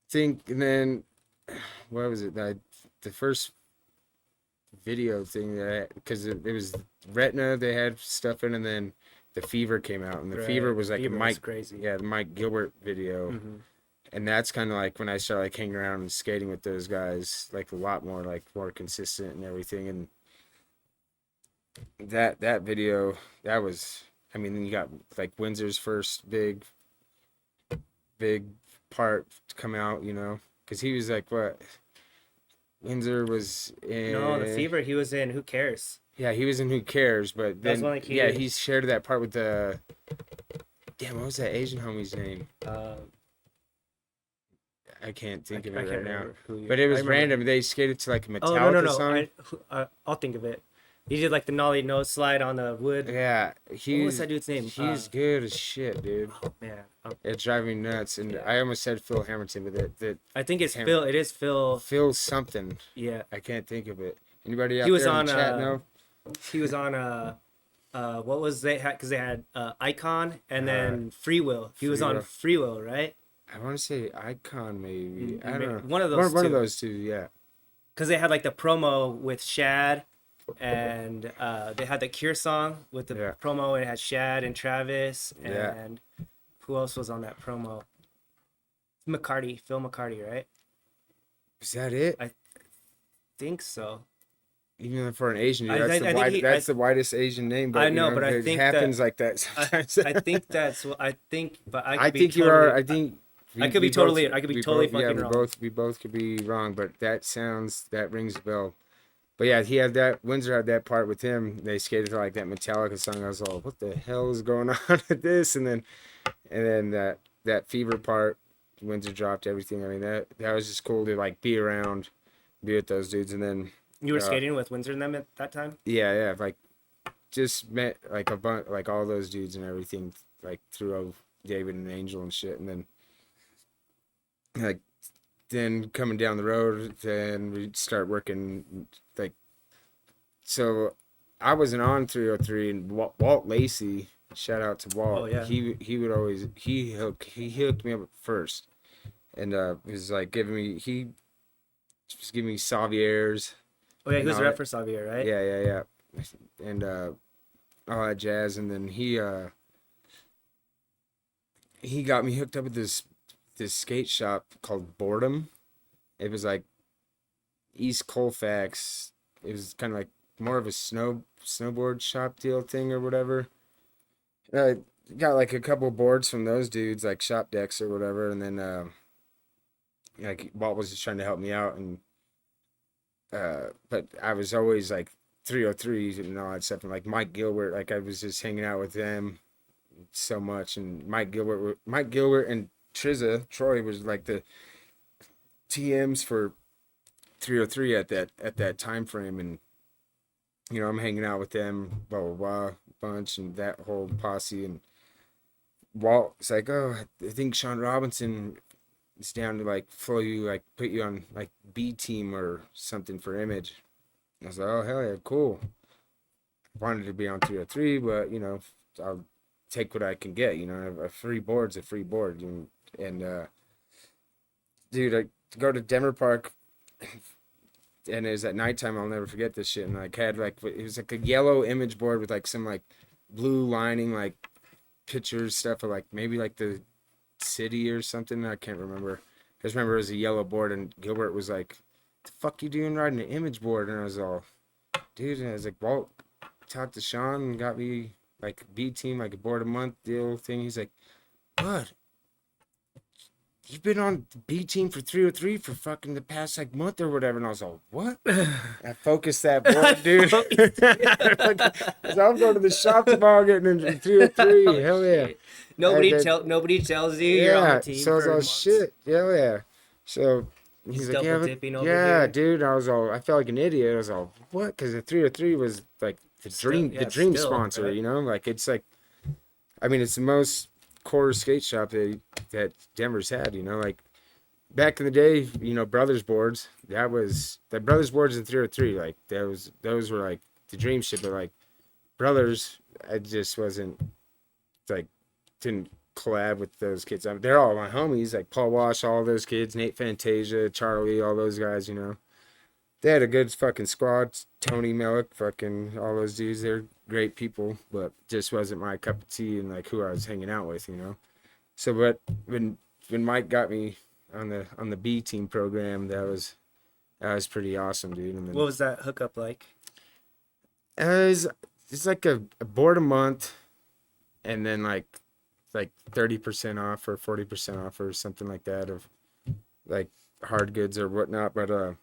Speaker 2: think, and then what was it? The first video thing that because it was Retina, they had stuff in, and then the Fever came out, and the
Speaker 1: Right.
Speaker 2: Fever was like
Speaker 1: Fever
Speaker 2: a
Speaker 1: was
Speaker 2: Mike,
Speaker 1: crazy.
Speaker 2: yeah, the Mike Gilbert video, and that's kind of like when I started like hanging around and skating with those guys, like a lot more, like more consistent and everything, and that video, that was, I mean, then you got like Windsor's first big part to come out, because he was like what Windsor was in.
Speaker 1: No, the Fever. He was in Who Cares?
Speaker 2: Yeah, he was in Who Cares, but
Speaker 1: That was
Speaker 2: then
Speaker 1: when, like,
Speaker 2: he shared that part with the damn, what was that Asian homie's name? I can't think of it right now. But it was random. They skated to like a Metallica
Speaker 1: Oh no
Speaker 2: song.
Speaker 1: I'll think of it. He did like the nollie nose slide on the wood.
Speaker 2: Yeah,
Speaker 1: What was that dude's name?
Speaker 2: He's good as shit, dude.
Speaker 1: Oh man,
Speaker 2: It's driving me nuts, and I almost said Phil Hamilton, but
Speaker 1: I think it's Phil. It is Phil.
Speaker 2: Phil something.
Speaker 1: Yeah,
Speaker 2: I can't think of it. Anybody out
Speaker 1: he was
Speaker 2: there
Speaker 1: on
Speaker 2: in the chat know?
Speaker 1: He was on what was they had, because they had Icon and then Free Will. He was on Free Will, right?
Speaker 2: I want to say Icon, maybe. I don't know.
Speaker 1: One of those.
Speaker 2: One of those two, yeah.
Speaker 1: Because they had like the promo with Shad, and they had the Cure song with the promo, and it had Shad and Travis, and who else was on that promo? Phil McCarty, right?
Speaker 2: Is that it?
Speaker 1: I think so.
Speaker 2: Even for an Asian dude, that's the widest Asian name. But,
Speaker 1: I know, but I think
Speaker 2: it happens like that sometimes.
Speaker 1: I think that's what I think, but
Speaker 2: I think you are. I think
Speaker 1: I could be totally fucking wrong.
Speaker 2: We both could be wrong, but that rings a bell. But yeah, he had that. Windsor had that part with him. They skated to like that Metallica song. I was all, what the hell is going on with this? And then that Fever part, Windsor dropped everything. I mean, that was just cool to like be around, be with those dudes. And then
Speaker 1: you were skating with Windsor and them at that time.
Speaker 2: Yeah, like just met like a bunch, like all those dudes and everything, like through David and Angel and shit. And then like then coming down the road, then we start working like. So I wasn't on 303, and Walt Lacey, shout out to Walt.
Speaker 1: Oh, yeah.
Speaker 2: He would always he hooked me up first, and was like giving me Savier's.
Speaker 1: Oh yeah, he was a rep for Xavier, right?
Speaker 2: Yeah. And all that jazz, and then he got me hooked up with this skate shop called Boredom. It was like East Colfax. It was kind of like more of a snowboard shop deal thing or whatever. Got like a couple boards from those dudes, like shop decks or whatever, and then like Walt was just trying to help me out, and but I was always like 303s and all that stuff, and like Mike Gilbert, like I was just hanging out with them so much, and Mike Gilbert and Troy was like the TMs for 303 at that time frame, and I'm hanging out with them, blah blah blah, bunch, and that whole posse, and Walt's like, oh, I think Sean Robinson is down to like flow you, like put you on like B team or something for Image. I was like, oh hell yeah, cool. Wanted to be on 303, but I'll take what I can get. A free board's a free board. And dude, I go to Denver Park, and it was at nighttime. I'll never forget this shit. And like had like, it was like a yellow Image board with like some like blue lining, like pictures stuff of like maybe like the city or something. I can't remember. I just remember it was a yellow board, and Gilbert was like, the fuck you doing riding an Image board? And I was all, dude, and I was like, Walt talked to Sean and got me like B team, like a board a month deal thing. He's like, what? You've been on B team for 303 for fucking the past like month or whatever. And I was all, what? I focused that board, dude. So I'm going to the shop tomorrow getting into 303. Hell yeah.
Speaker 1: Nobody tells you you're on the team.
Speaker 2: So I was all shit. Hell yeah. So He's like,
Speaker 1: Double
Speaker 2: yeah,
Speaker 1: dipping over
Speaker 2: yeah,
Speaker 1: here.
Speaker 2: dude. I felt like an idiot. I was all, what? Because the 303 was like the dream sponsor,
Speaker 1: Right?
Speaker 2: you know? Like, it's like, I mean, it's the most core skate shop that Denver's had, you know? Like, back in the day, you know, Brothers Boards, the Brothers Boards and 303, like, those were like the dream shit, but like, Brothers, I just wasn't, like, didn't collab with those kids. I mean, they're all my homies, like Paul Wash, all those kids, Nate Fantasia, Charlie, all those guys, you know. They had a good fucking squad. Tony Mellick, fucking all those dudes. They're great people, but just wasn't my cup of tea and like who I was hanging out with, you know. So, but when Mike got me on the B team program, that was pretty awesome, dude. And then
Speaker 1: What was that hookup like?
Speaker 2: it's like a board a month, and then like 30% off or 40% off or something like that of like hard goods or whatnot. But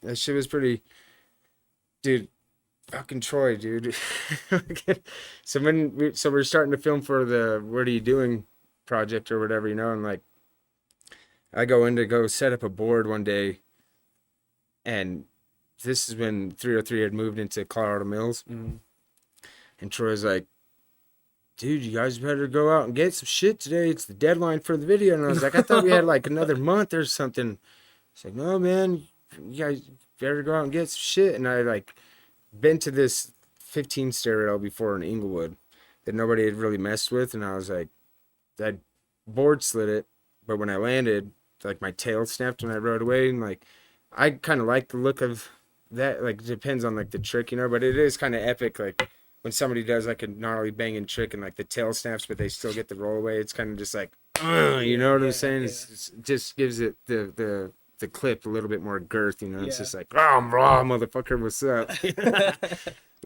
Speaker 2: that shit was pretty, dude. Fucking Troy, dude. So we're starting to film for the What Are You Doing project or whatever, you know, and like I go in to go set up a board one day, and this is when 303 had moved into Colorado Mills,
Speaker 1: Mm.
Speaker 2: and Troy's like, dude, you guys better go out and get some shit today. It's the deadline for the video. And I was like, I thought we had like another month or something. It's like, no, man, you guys better go out and get some shit. And I like been to this 15 stair rail before in Inglewood that nobody had really messed with. And I was like, that board slid it. But when I landed, like my tail snapped when I rode away. And like, I kind of like the look of that. Like, it depends on like the trick, you know, but it is kind of epic. Like, when somebody does like a gnarly banging trick and like the tail snaps, but they still get the roll away, it's kind of just like, you know what I'm saying?
Speaker 1: Yeah.
Speaker 2: It just gives it the clip a little bit more girth, you know? It's
Speaker 1: Yeah.
Speaker 2: just like, oh, raw motherfucker, what's up?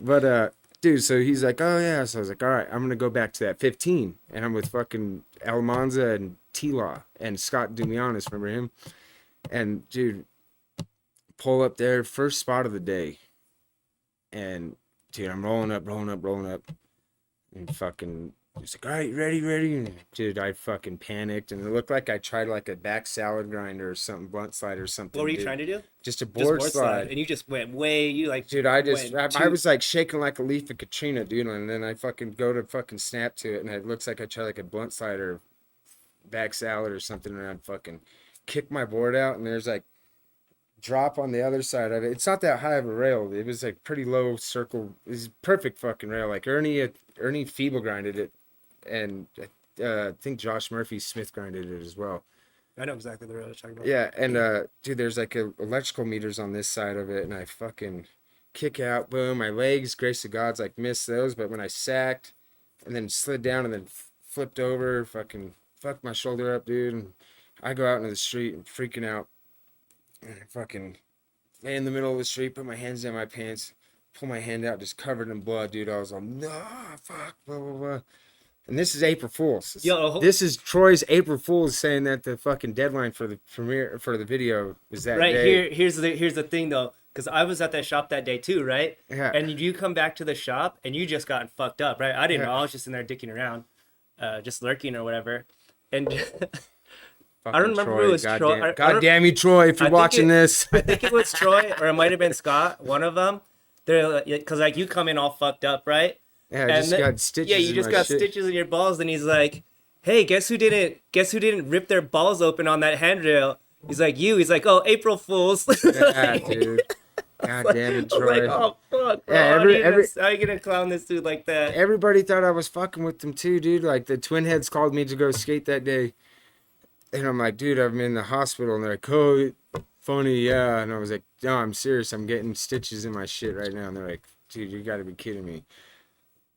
Speaker 2: But, dude, so he's like, oh, yeah. So I was like, all right, I'm going to go back to that 15. And I'm with fucking Almanza and T-Law and Scott Dumianis, remember him? And, dude, pull up there, first spot of the day. And, dude, I'm rolling up. And fucking, he's like, all right, ready? And, dude, I fucking panicked. And it looked like I tried like a back salad grinder or something, blunt slide or something.
Speaker 1: What were you
Speaker 2: dude.
Speaker 1: trying to do?
Speaker 2: Just a
Speaker 1: Just
Speaker 2: board slide.
Speaker 1: and you just went way. You like,
Speaker 2: Dude, I
Speaker 1: went
Speaker 2: was like shaking like a leaf of Katrina, dude. And then I fucking go to fucking snap to it. And it looks like I tried like a blunt slide or back salad or something. And I fucking kick my board out. And there's like, drop on the other side of it. It's not that high of a rail. It was like pretty low circle. It was perfect fucking rail. Like Ernie feeble grinded it, and I think Josh Murphy Smith grinded it as well.
Speaker 1: I know exactly the road you're talking about.
Speaker 2: Yeah, and dude, there's like electrical meters on this side of it, and I fucking kick out, boom, my legs, grace of God's like missed those, but when I sacked and then slid down and then flipped over, fucking fucked my shoulder up, dude, and I go out into the street and freaking out. And I fucking lay in the middle of the street, put my hands down my pants, pull my hand out, just covered in blood, dude. I was like, no, fuck, blah, blah, blah. And this is April Fool's. This is Troy's April Fool's saying that the fucking deadline for the premiere for the video was that
Speaker 1: right
Speaker 2: day.
Speaker 1: here's the thing though, because I was at that shop that day too, right?
Speaker 2: Yeah.
Speaker 1: And you come back to the shop and you just gotten fucked up, right? I didn't know. I was just in there dicking around, just lurking or whatever, and. I don't remember who it was Troy.
Speaker 2: God damn you, Troy, if you're watching this.
Speaker 1: I think it was Troy, or it might have been Scott, one of them. They're because like you come in all fucked up, right?
Speaker 2: Yeah, I just got stitches.
Speaker 1: Yeah, you just got stitches in your balls, and he's like, "Hey, guess who didn't rip their balls open on that handrail?" He's like, "You." He's like, "Oh, April Fools."
Speaker 2: Yeah, dude. God damn it, Troy.
Speaker 1: Like, oh fuck, bro.
Speaker 2: Yeah,
Speaker 1: how you gonna clown this dude like that?
Speaker 2: Everybody thought I was fucking with them too, dude. Like the twin heads called me to go skate that day. And I'm like, dude, I'm in the hospital. And they're like, oh, funny, yeah. And I was like, no, I'm serious. I'm getting stitches in my shit right now. And they're like, dude, you gotta be kidding me.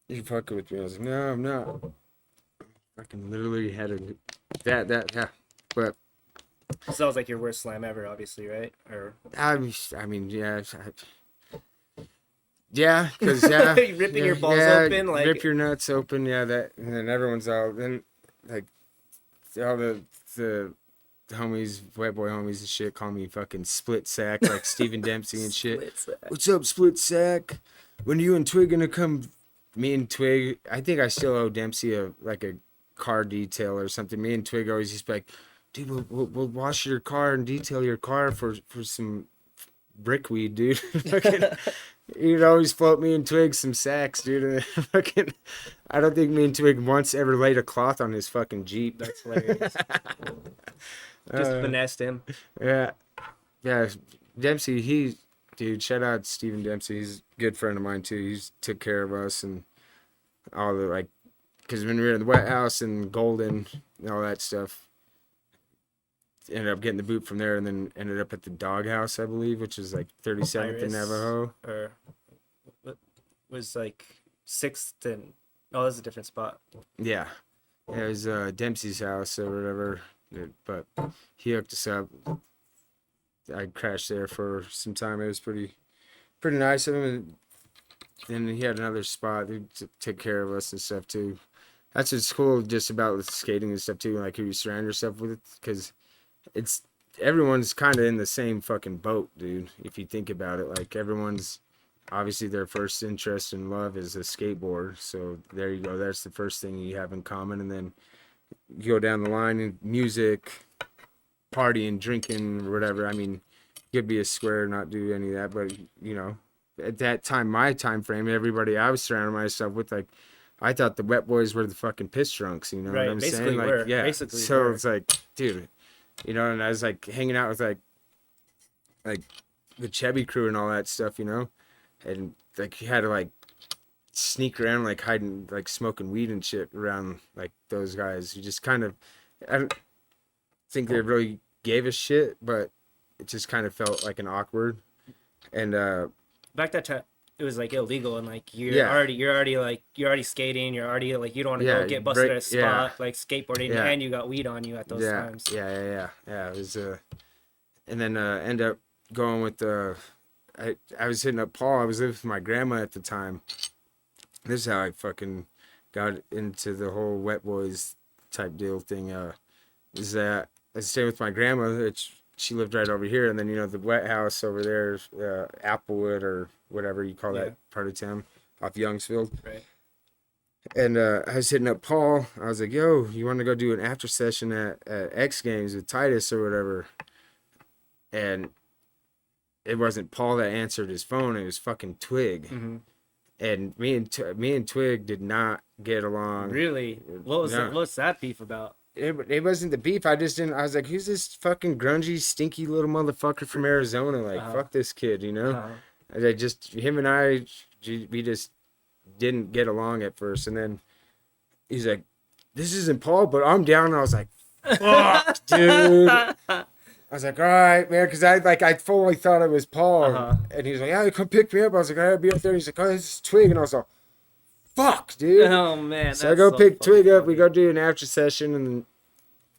Speaker 2: You fucking with me. I was like, no, I'm not. Fucking literally had yeah. But.
Speaker 1: So that was like your worst slam ever, obviously, right? Or
Speaker 2: I mean, yeah. Yeah, because, yeah.
Speaker 1: Ripping your balls open? Like...
Speaker 2: Rip your nuts open, yeah. That, and then everyone's all, then, like, all the homies, white boy homies and shit call me fucking split sack, like Steven Dempsey and shit. What's up, split sack? When are you and Twig gonna come? Me and Twig, I think I still owe Dempsey a car detail or something. Me and Twig always just be like, dude, we'll wash your car and detail your car for some brickweed, dude. Fucking, you'd always float me and Twig some sacks, dude. And fucking, I don't think me and Twig once ever laid a cloth on his fucking Jeep.
Speaker 1: That's hilarious. Just finessed him.
Speaker 2: Yeah, yeah. Dempsey, dude, shout out Steven Dempsey. He's a good friend of mine too. He's took care of us and all the like, because when we were in the wet house and Golden and all that stuff, ended up getting the boot from there, and then ended up at the doghouse, I believe, which is like 37th and Navajo.
Speaker 1: Or was like 6th and that's a different spot.
Speaker 2: Yeah, it was Dempsey's house or whatever, but he hooked us up. I crashed there for some time. It was pretty nice of him, and he had another spot to take care of us and stuff too. That's what's cool just about with skating and stuff too, like who you surround yourself with, because it's everyone's kind of in the same fucking boat, dude. If you think about it, like everyone's obviously their first interest in love is a skateboard, so there you go. That's the first thing you have in common, and then you go down the line in music, partying, drinking, or whatever. I mean, you could be a square, not do any of that, but you know, at that time, my time frame, everybody I was surrounding myself with, like, I thought the wet boys were the fucking piss drunks, you know
Speaker 1: Right,
Speaker 2: what I'm
Speaker 1: basically
Speaker 2: saying? Like,
Speaker 1: were.
Speaker 2: yeah.
Speaker 1: Basically
Speaker 2: so
Speaker 1: were.
Speaker 2: it's like, dude, you know, and I was like hanging out with like the Chevy crew and all that stuff, you know, and like you had to like sneak around, like hiding, like smoking weed and shit around like those guys. You just kind of, I don't think they really gave a shit, but it just kind of felt like an awkward. And
Speaker 1: Back that time, it was like illegal, and like you're
Speaker 2: Yeah.
Speaker 1: already skating. You're already like you don't want to
Speaker 2: Yeah,
Speaker 1: go get busted
Speaker 2: break-
Speaker 1: at a spot like skateboarding,
Speaker 2: Yeah.
Speaker 1: and you got weed on you at those times.
Speaker 2: Yeah. It was and then end up going with I was hitting up Paul. I was living with my grandma at the time. This is how I fucking got into the whole wet boys type deal thing. Is that I stayed with my grandma, which she lived right over here, and then you know the wet house over there, Applewood or whatever you call
Speaker 1: Yeah.
Speaker 2: that part of town, off Youngsfield.
Speaker 1: Right.
Speaker 2: And I was hitting up Paul. I was like, "Yo, you want to go do an after session at X Games with Titus or whatever?" And it wasn't Paul that answered his phone. It was fucking Twig.
Speaker 1: Mm-hmm.
Speaker 2: And me and Twig did not get along.
Speaker 1: Really? What's that beef about?
Speaker 2: It wasn't the beef. I just didn't. I was like, "Who's this fucking grungy, stinky little motherfucker from Arizona? Like, fuck this kid, you know?" I just him and I, we just didn't get along at first, and then he's like, "This isn't Paul, but I'm down." And I was like, "Fuck, dude." I was like, "All right, man," because I fully thought it was Paul, and he was like, "Yeah, you come pick me up." I was like, "All right, be up there." He's like, "Oh, this is Twig," and I was like, "Fuck, dude."
Speaker 1: Oh man.
Speaker 2: So I go pick Twig up. We go do an after session and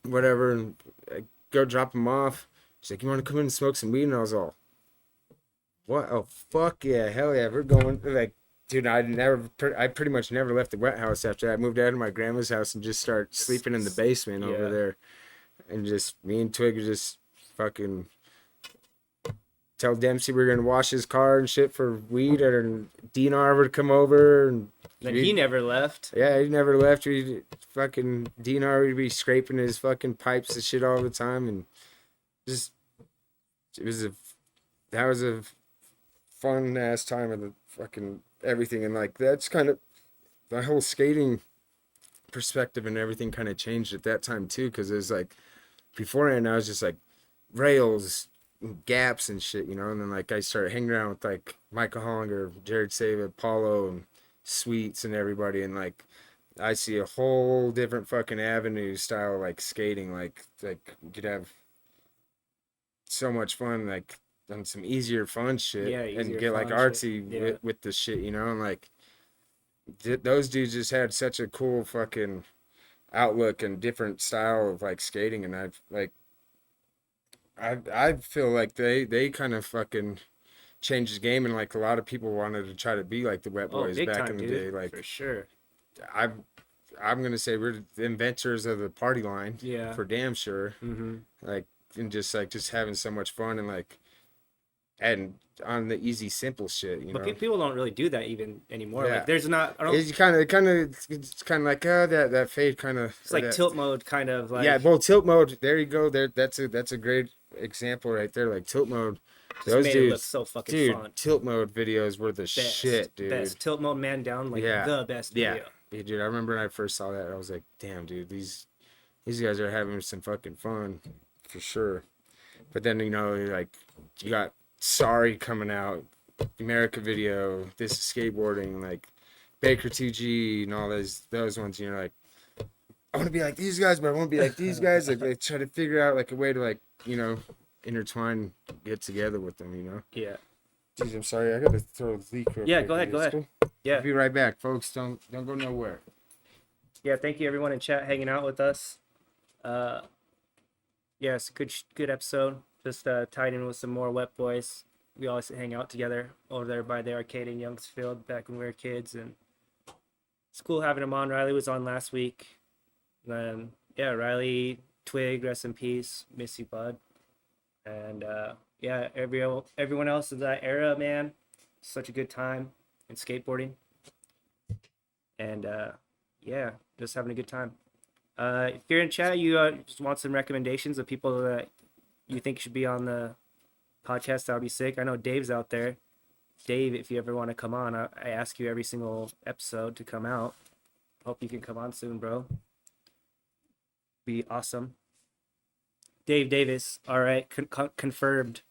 Speaker 2: whatever, and I go drop him off. She's like, "You want to come in and smoke some weed?" And I was all, "What? Oh, fuck yeah, hell yeah, we're going." Like, dude, I pretty much never left the wet house after that. I moved out of my grandma's house and just started sleeping in the basement over there, and just me and Twig were just fucking tell Dempsey we were gonna wash his car and shit for weed, and DNR would come over, and
Speaker 1: he never left.
Speaker 2: Yeah, he never left. We fucking DNR would be scraping his fucking pipes and shit all the time, and just that was a fun ass time of the fucking everything, and like that's kind of the whole skating perspective and everything kind of changed at that time too, because it was like beforehand I was just like rails, gaps and shit, you know, and then like I started hanging around with like Michael Hollinger, Jared Sava, Paulo, and Sweets and everybody, and like I see a whole different fucking avenue style like skating, like you could have so much fun like on some easier fun shit, and get like artsy with the shit, you know, and like those dudes just had such a cool fucking outlook and different style of like skating, and I feel like they kind of fucking changed the game, and like a lot of people wanted to try to be like the Wet Boys back in the day. Like,
Speaker 1: for sure.
Speaker 2: I'm gonna say we're the inventors of the party line.
Speaker 1: Yeah.
Speaker 2: For damn sure.
Speaker 1: Mm-hmm.
Speaker 2: Like, and just having so much fun, and like and on the easy, simple shit,
Speaker 1: But people don't really do that even anymore.
Speaker 2: Yeah.
Speaker 1: Like there's not. I don't.
Speaker 2: It's kind of like that fade kind of.
Speaker 1: It's like tilt mode, kind of like.
Speaker 2: Yeah, well, tilt mode. There you go. That's a great example right there. Like tilt mode.
Speaker 1: Just
Speaker 2: Those
Speaker 1: made
Speaker 2: dudes,
Speaker 1: it look so fucking
Speaker 2: dude.
Speaker 1: fun.
Speaker 2: Tilt mode videos were the
Speaker 1: Best,
Speaker 2: shit, dude.
Speaker 1: best tilt mode man down, like
Speaker 2: Yeah.
Speaker 1: the best
Speaker 2: Yeah.
Speaker 1: video.
Speaker 2: Yeah, dude. I remember when I first saw that, I was like, damn, dude, these guys are having some fucking fun, for sure. But then like you got Sorry coming out, America video, this is skateboarding, like Baker 2G and all those ones. Like I want to be like these guys, but I won't be like these guys. Like they try to figure out like a way to like intertwine, get together with them.
Speaker 1: Yeah.
Speaker 2: Jeez, I'm sorry. I got to throw a leak real
Speaker 1: Yeah,
Speaker 2: quick.
Speaker 1: go ahead.
Speaker 2: Cool?
Speaker 1: Yeah.
Speaker 2: I'll be right back, folks. Don't go nowhere.
Speaker 1: Yeah, thank you everyone in chat hanging out with us. Yeah, it's a good episode. Just tied in with some more Wet Boys. We always hang out together over there by the arcade in Youngsfield back when we were kids, and it's cool having him on. Riley was on last week. Then yeah, Riley, Twig, rest in peace, miss you, bud. And yeah, everyone else of that era, man, such a good time in skateboarding. And yeah, just having a good time. If you're in chat, you just want some recommendations of people that you think should be on the podcast, that would be sick. I know Dave's out there. Dave, if you ever want to come on, I ask you every single episode to come out. Hope you can come on soon, bro. Be awesome. Dave Davis. All right, confirmed.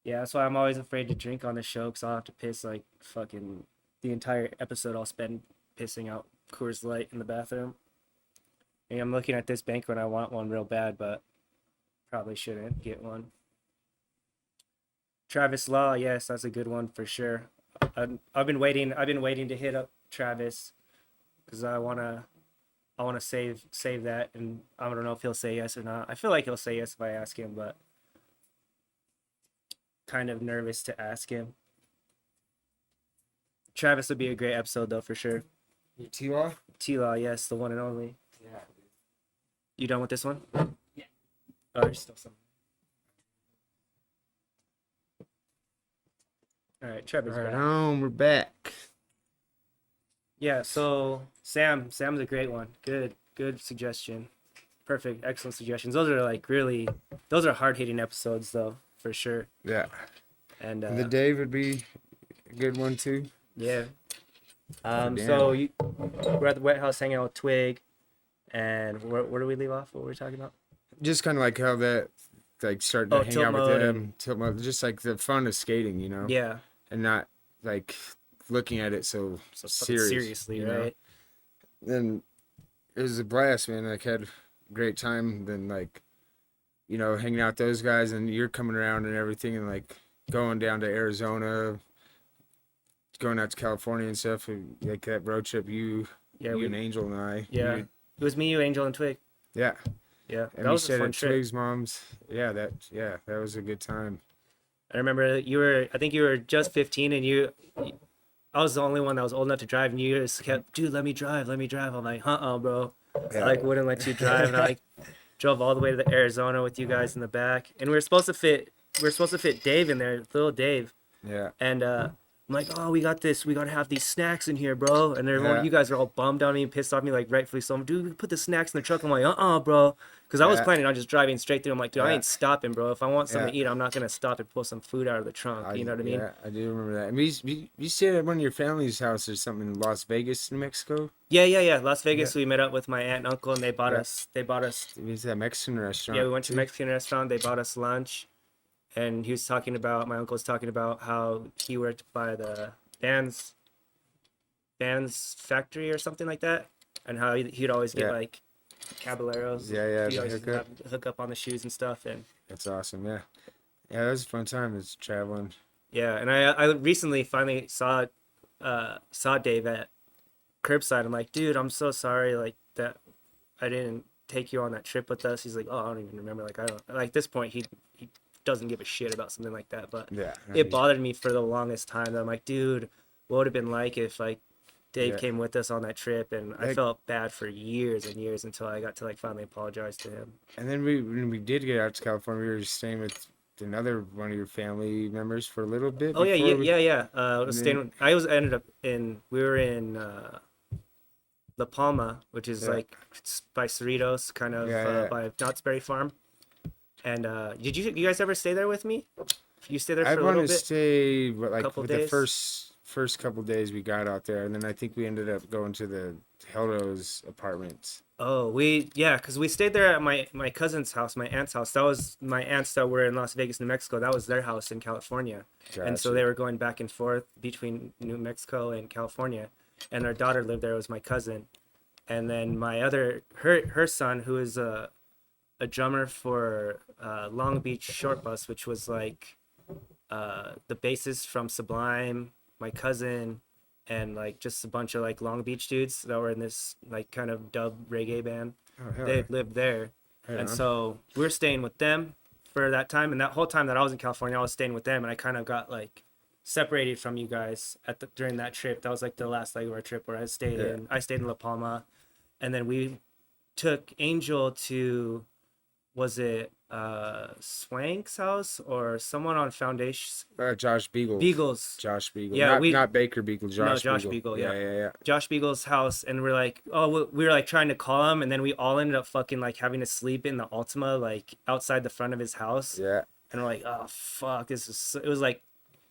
Speaker 1: Yeah, that's why I'm always afraid to drink on the show, because I'll have to piss like fucking the entire episode. I'll spend pissing out Coors Light in the bathroom. And I'm looking at this banquet. I want one real bad, but probably shouldn't get one. Travis Law, yes, that's a good one for sure. I've been waiting to hit up Travis because I wanna save that, and I don't know if he'll say yes or not. I feel like he'll say yes if I ask him, but kind of nervous to ask him. Travis would be a great episode though, for sure.
Speaker 2: T-Law?
Speaker 1: T-Law, yes, the one and only.
Speaker 2: Yeah.
Speaker 1: You done with this one?
Speaker 3: Yeah.
Speaker 1: Oh, there's still some. All right, Trevor's
Speaker 2: Right
Speaker 1: back.
Speaker 2: on, we're back.
Speaker 1: Yeah, so Sam's a great one. Good suggestion. Perfect, excellent suggestions. Those are hard-hitting episodes though, for sure.
Speaker 2: Yeah.
Speaker 1: And
Speaker 2: The Dave would be a good one too.
Speaker 1: yeah.
Speaker 2: Damn.
Speaker 1: So we're at the Wet House hanging out with Twig, and where do we leave off? What were we talking about?
Speaker 2: Just kind of like how that, like starting to hang
Speaker 1: tilt
Speaker 2: out with
Speaker 1: mode
Speaker 2: them, tilt mode, just like the fun of skating,
Speaker 1: Yeah.
Speaker 2: and not like looking at it so
Speaker 1: So fucking seriously,
Speaker 2: you know?
Speaker 1: right?
Speaker 2: Then it was a blast, man. Like had a great time. Then like, hanging out with those guys, and you're coming around and everything, and like going down to Arizona, going out to California and stuff. And, like that road trip, you and Angel and I.
Speaker 1: Yeah. It was me, you, Angel, and Twig.
Speaker 2: Yeah.
Speaker 1: Yeah,
Speaker 2: And
Speaker 1: that
Speaker 2: we
Speaker 1: was a
Speaker 2: stayed
Speaker 1: fun
Speaker 2: at
Speaker 1: trip.
Speaker 2: Twig's mom's. Yeah, that was a good time.
Speaker 1: I remember I think you were just 15, and I was the only one that was old enough to drive, and you just kept, dude, let me drive. I'm like, bro.
Speaker 2: Yeah.
Speaker 1: I like wouldn't let you drive, and I like drove all the way to the Arizona with you guys in the back, and we were supposed to fit Dave in there, little Dave,
Speaker 2: Yeah.
Speaker 1: and I'm like, oh, we got this. We gotta have these snacks in here, bro. And then you guys are all bummed on me and pissed off me, like rightfully so. Dude, put the snacks in the truck. I'm like, bro, because I was planning on just driving straight through. I'm like, dude, I ain't stopping, bro. If I want something to eat, I'm not gonna stop and pull some food out of the trunk. You know what I mean?
Speaker 2: Yeah, I do remember that. And we stayed at one of your family's house or something in Las Vegas, New Mexico.
Speaker 1: Yeah. Las Vegas. We met up with my aunt and uncle, and they bought us.
Speaker 2: It was that Mexican restaurant.
Speaker 1: Yeah, we went to a Mexican restaurant. They bought us lunch, and my uncle was talking about how he worked by the Vans factory or something like that, and how he'd always get like Caballeros.
Speaker 2: Yeah,
Speaker 1: He'd always
Speaker 2: hookup.
Speaker 1: hook up on the shoes and stuff, and
Speaker 2: That's awesome. Yeah, that was a fun time. It's traveling.
Speaker 1: yeah. And I recently finally saw Dave at curbside. I'm like, dude, I'm so sorry, like that I didn't take you on that trip with us. He's like, oh, I don't even remember. Like I don't like at this point he doesn't give a shit about something like that, but
Speaker 2: Yeah.
Speaker 1: it bothered me for the longest time. That I'm like, dude, what would it have been like if like Dave
Speaker 2: Yeah.
Speaker 1: came with us on that trip, and I
Speaker 2: Like,
Speaker 1: felt bad for years and years until I got to like finally apologize to him.
Speaker 2: and then when we did get out to California, we were staying with another one of your family members for a little bit
Speaker 1: Oh yeah,
Speaker 2: before
Speaker 1: yeah,
Speaker 2: we,
Speaker 1: yeah, yeah. I was
Speaker 2: and
Speaker 1: staying.
Speaker 2: then
Speaker 1: Ended up in. We were in La Palma, which is
Speaker 2: yeah,
Speaker 1: like by Cerritos, kind of
Speaker 2: yeah, yeah.
Speaker 1: by Knott's Berry Farm. And did you guys ever stay there with me? You stay there
Speaker 2: I
Speaker 1: for a
Speaker 2: want
Speaker 1: little
Speaker 2: to
Speaker 1: bit,
Speaker 2: stay like
Speaker 1: couple
Speaker 2: with the
Speaker 1: days.
Speaker 2: first couple days we got out there, and then I think we ended up going to the Heldo's apartments.
Speaker 1: Oh, because we stayed there at my cousin's house, my aunt's house. That was my aunts that were in Las Vegas, New Mexico. That was their house in California, and so
Speaker 2: Gotcha.
Speaker 1: they were going back and forth between New Mexico and California. And their daughter lived there. It was my cousin, and then my other her son, who is a drummer for Long Beach Short Bus, which was like the bassist from Sublime, my cousin, and like just a bunch of like Long Beach dudes that were in this like kind of dub reggae band.
Speaker 2: Oh hell
Speaker 1: They
Speaker 2: yeah.
Speaker 1: lived there,
Speaker 2: Right
Speaker 1: and
Speaker 2: on.
Speaker 1: so we were staying with them for that time. And that whole time that I was in California, I was staying with them, and I kind of got like separated from you guys during that trip. That was like the last leg of our trip where
Speaker 2: Yeah.
Speaker 1: I stayed in La Palma, and then we took Angel to, was it Swank's house or someone on Foundation
Speaker 2: Josh Beagle.
Speaker 1: Beagles?
Speaker 2: Josh Beagle.
Speaker 1: Yeah,
Speaker 2: Not Baker Beagle.
Speaker 1: no,
Speaker 2: Josh
Speaker 1: Josh
Speaker 2: Beagle.
Speaker 1: Beagle,
Speaker 2: Yeah,
Speaker 1: yeah.
Speaker 2: yeah, yeah.
Speaker 1: Josh Beagle's house, and we're like, oh, we were like trying to call him, and then we all ended up fucking like having to sleep in the Altima, like outside the front of his house,
Speaker 2: Yeah.
Speaker 1: and we're like, oh fuck, it was like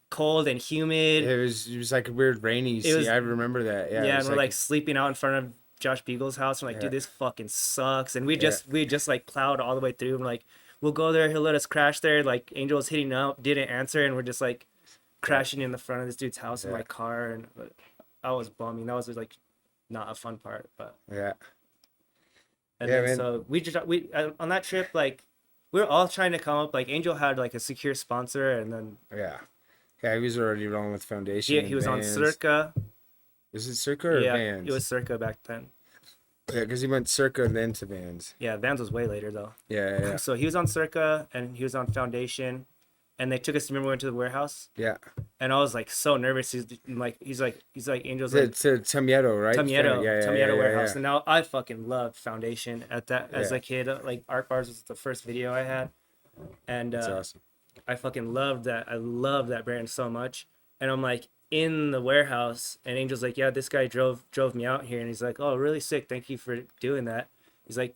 Speaker 1: cold and humid.
Speaker 2: It was like a weird rainy.
Speaker 1: It was
Speaker 2: I remember that. Yeah. It
Speaker 1: Yeah, and
Speaker 2: was
Speaker 1: we're
Speaker 2: like
Speaker 1: like sleeping out in front of Josh Beagle's house. I'm like,
Speaker 2: yeah.
Speaker 1: dude, this fucking sucks. And
Speaker 2: Yeah.
Speaker 1: we just like plowed all the way through. And like, we'll go there. He'll let us crash there. Like, Angel was hitting up, didn't answer, and we're just like crashing in the front of this dude's house in
Speaker 2: Yeah.
Speaker 1: my car. And I was bumming. That was like not a fun part. But
Speaker 2: Yeah.
Speaker 1: and
Speaker 2: Yeah,
Speaker 1: then
Speaker 2: man.
Speaker 1: so we on that trip, like we were all trying to come up. Like Angel had like a secure sponsor, and then
Speaker 2: Yeah. Yeah, he was already rolling with Foundation.
Speaker 1: he
Speaker 2: and
Speaker 1: was on
Speaker 2: Vans.
Speaker 1: Circa.
Speaker 2: Is it Circa or
Speaker 1: Yeah,
Speaker 2: Vans?
Speaker 1: it was Circa back then.
Speaker 2: Yeah, because he went Circa and then to Vans.
Speaker 1: Yeah, Vans was way later though.
Speaker 2: Yeah, yeah,
Speaker 1: So he was on Circa and he was on Foundation, and they took us. Remember, we went to the warehouse,
Speaker 2: yeah.
Speaker 1: and I was like so nervous. He's like Angel's
Speaker 2: To,
Speaker 1: like
Speaker 2: to Tamieto, right?
Speaker 1: Tamieto warehouse,
Speaker 2: Yeah.
Speaker 1: and now I fucking loved Foundation at that as
Speaker 2: Yeah.
Speaker 1: a kid. Like Art Bars was the first video I had, and
Speaker 2: That's awesome.
Speaker 1: I fucking loved that. I love that brand so much, and I'm like in the warehouse, and Angel's like, yeah, this guy drove me out here, and he's like, oh, really sick, thank you for doing that. He's like,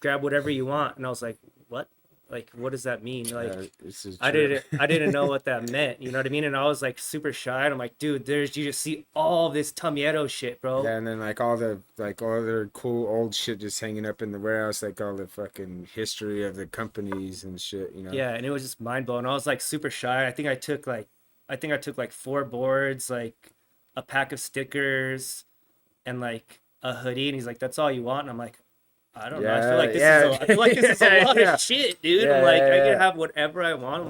Speaker 1: grab whatever you want, and I was like, what? Like, what does that mean? Like,
Speaker 2: This is
Speaker 1: I
Speaker 2: true.
Speaker 1: didn't know what that meant. You know what I mean? And I was like super shy. And I'm like, dude, you just see all this Tamieto shit, bro.
Speaker 2: Yeah, and then like all their cool old shit just hanging up in the warehouse, like all the fucking history of the companies and shit, you know.
Speaker 1: Yeah, and it was just mind blowing. I was like super shy. I think I took like 4 boards, like a pack of stickers, and like a hoodie. And he's like, "That's all you want?" And I'm like, I don't know. I feel like this is a lot
Speaker 2: Yeah.
Speaker 1: of shit, dude.
Speaker 2: Yeah,
Speaker 1: I'm like,
Speaker 2: yeah,
Speaker 1: I
Speaker 2: yeah.
Speaker 1: can have whatever I want. I'm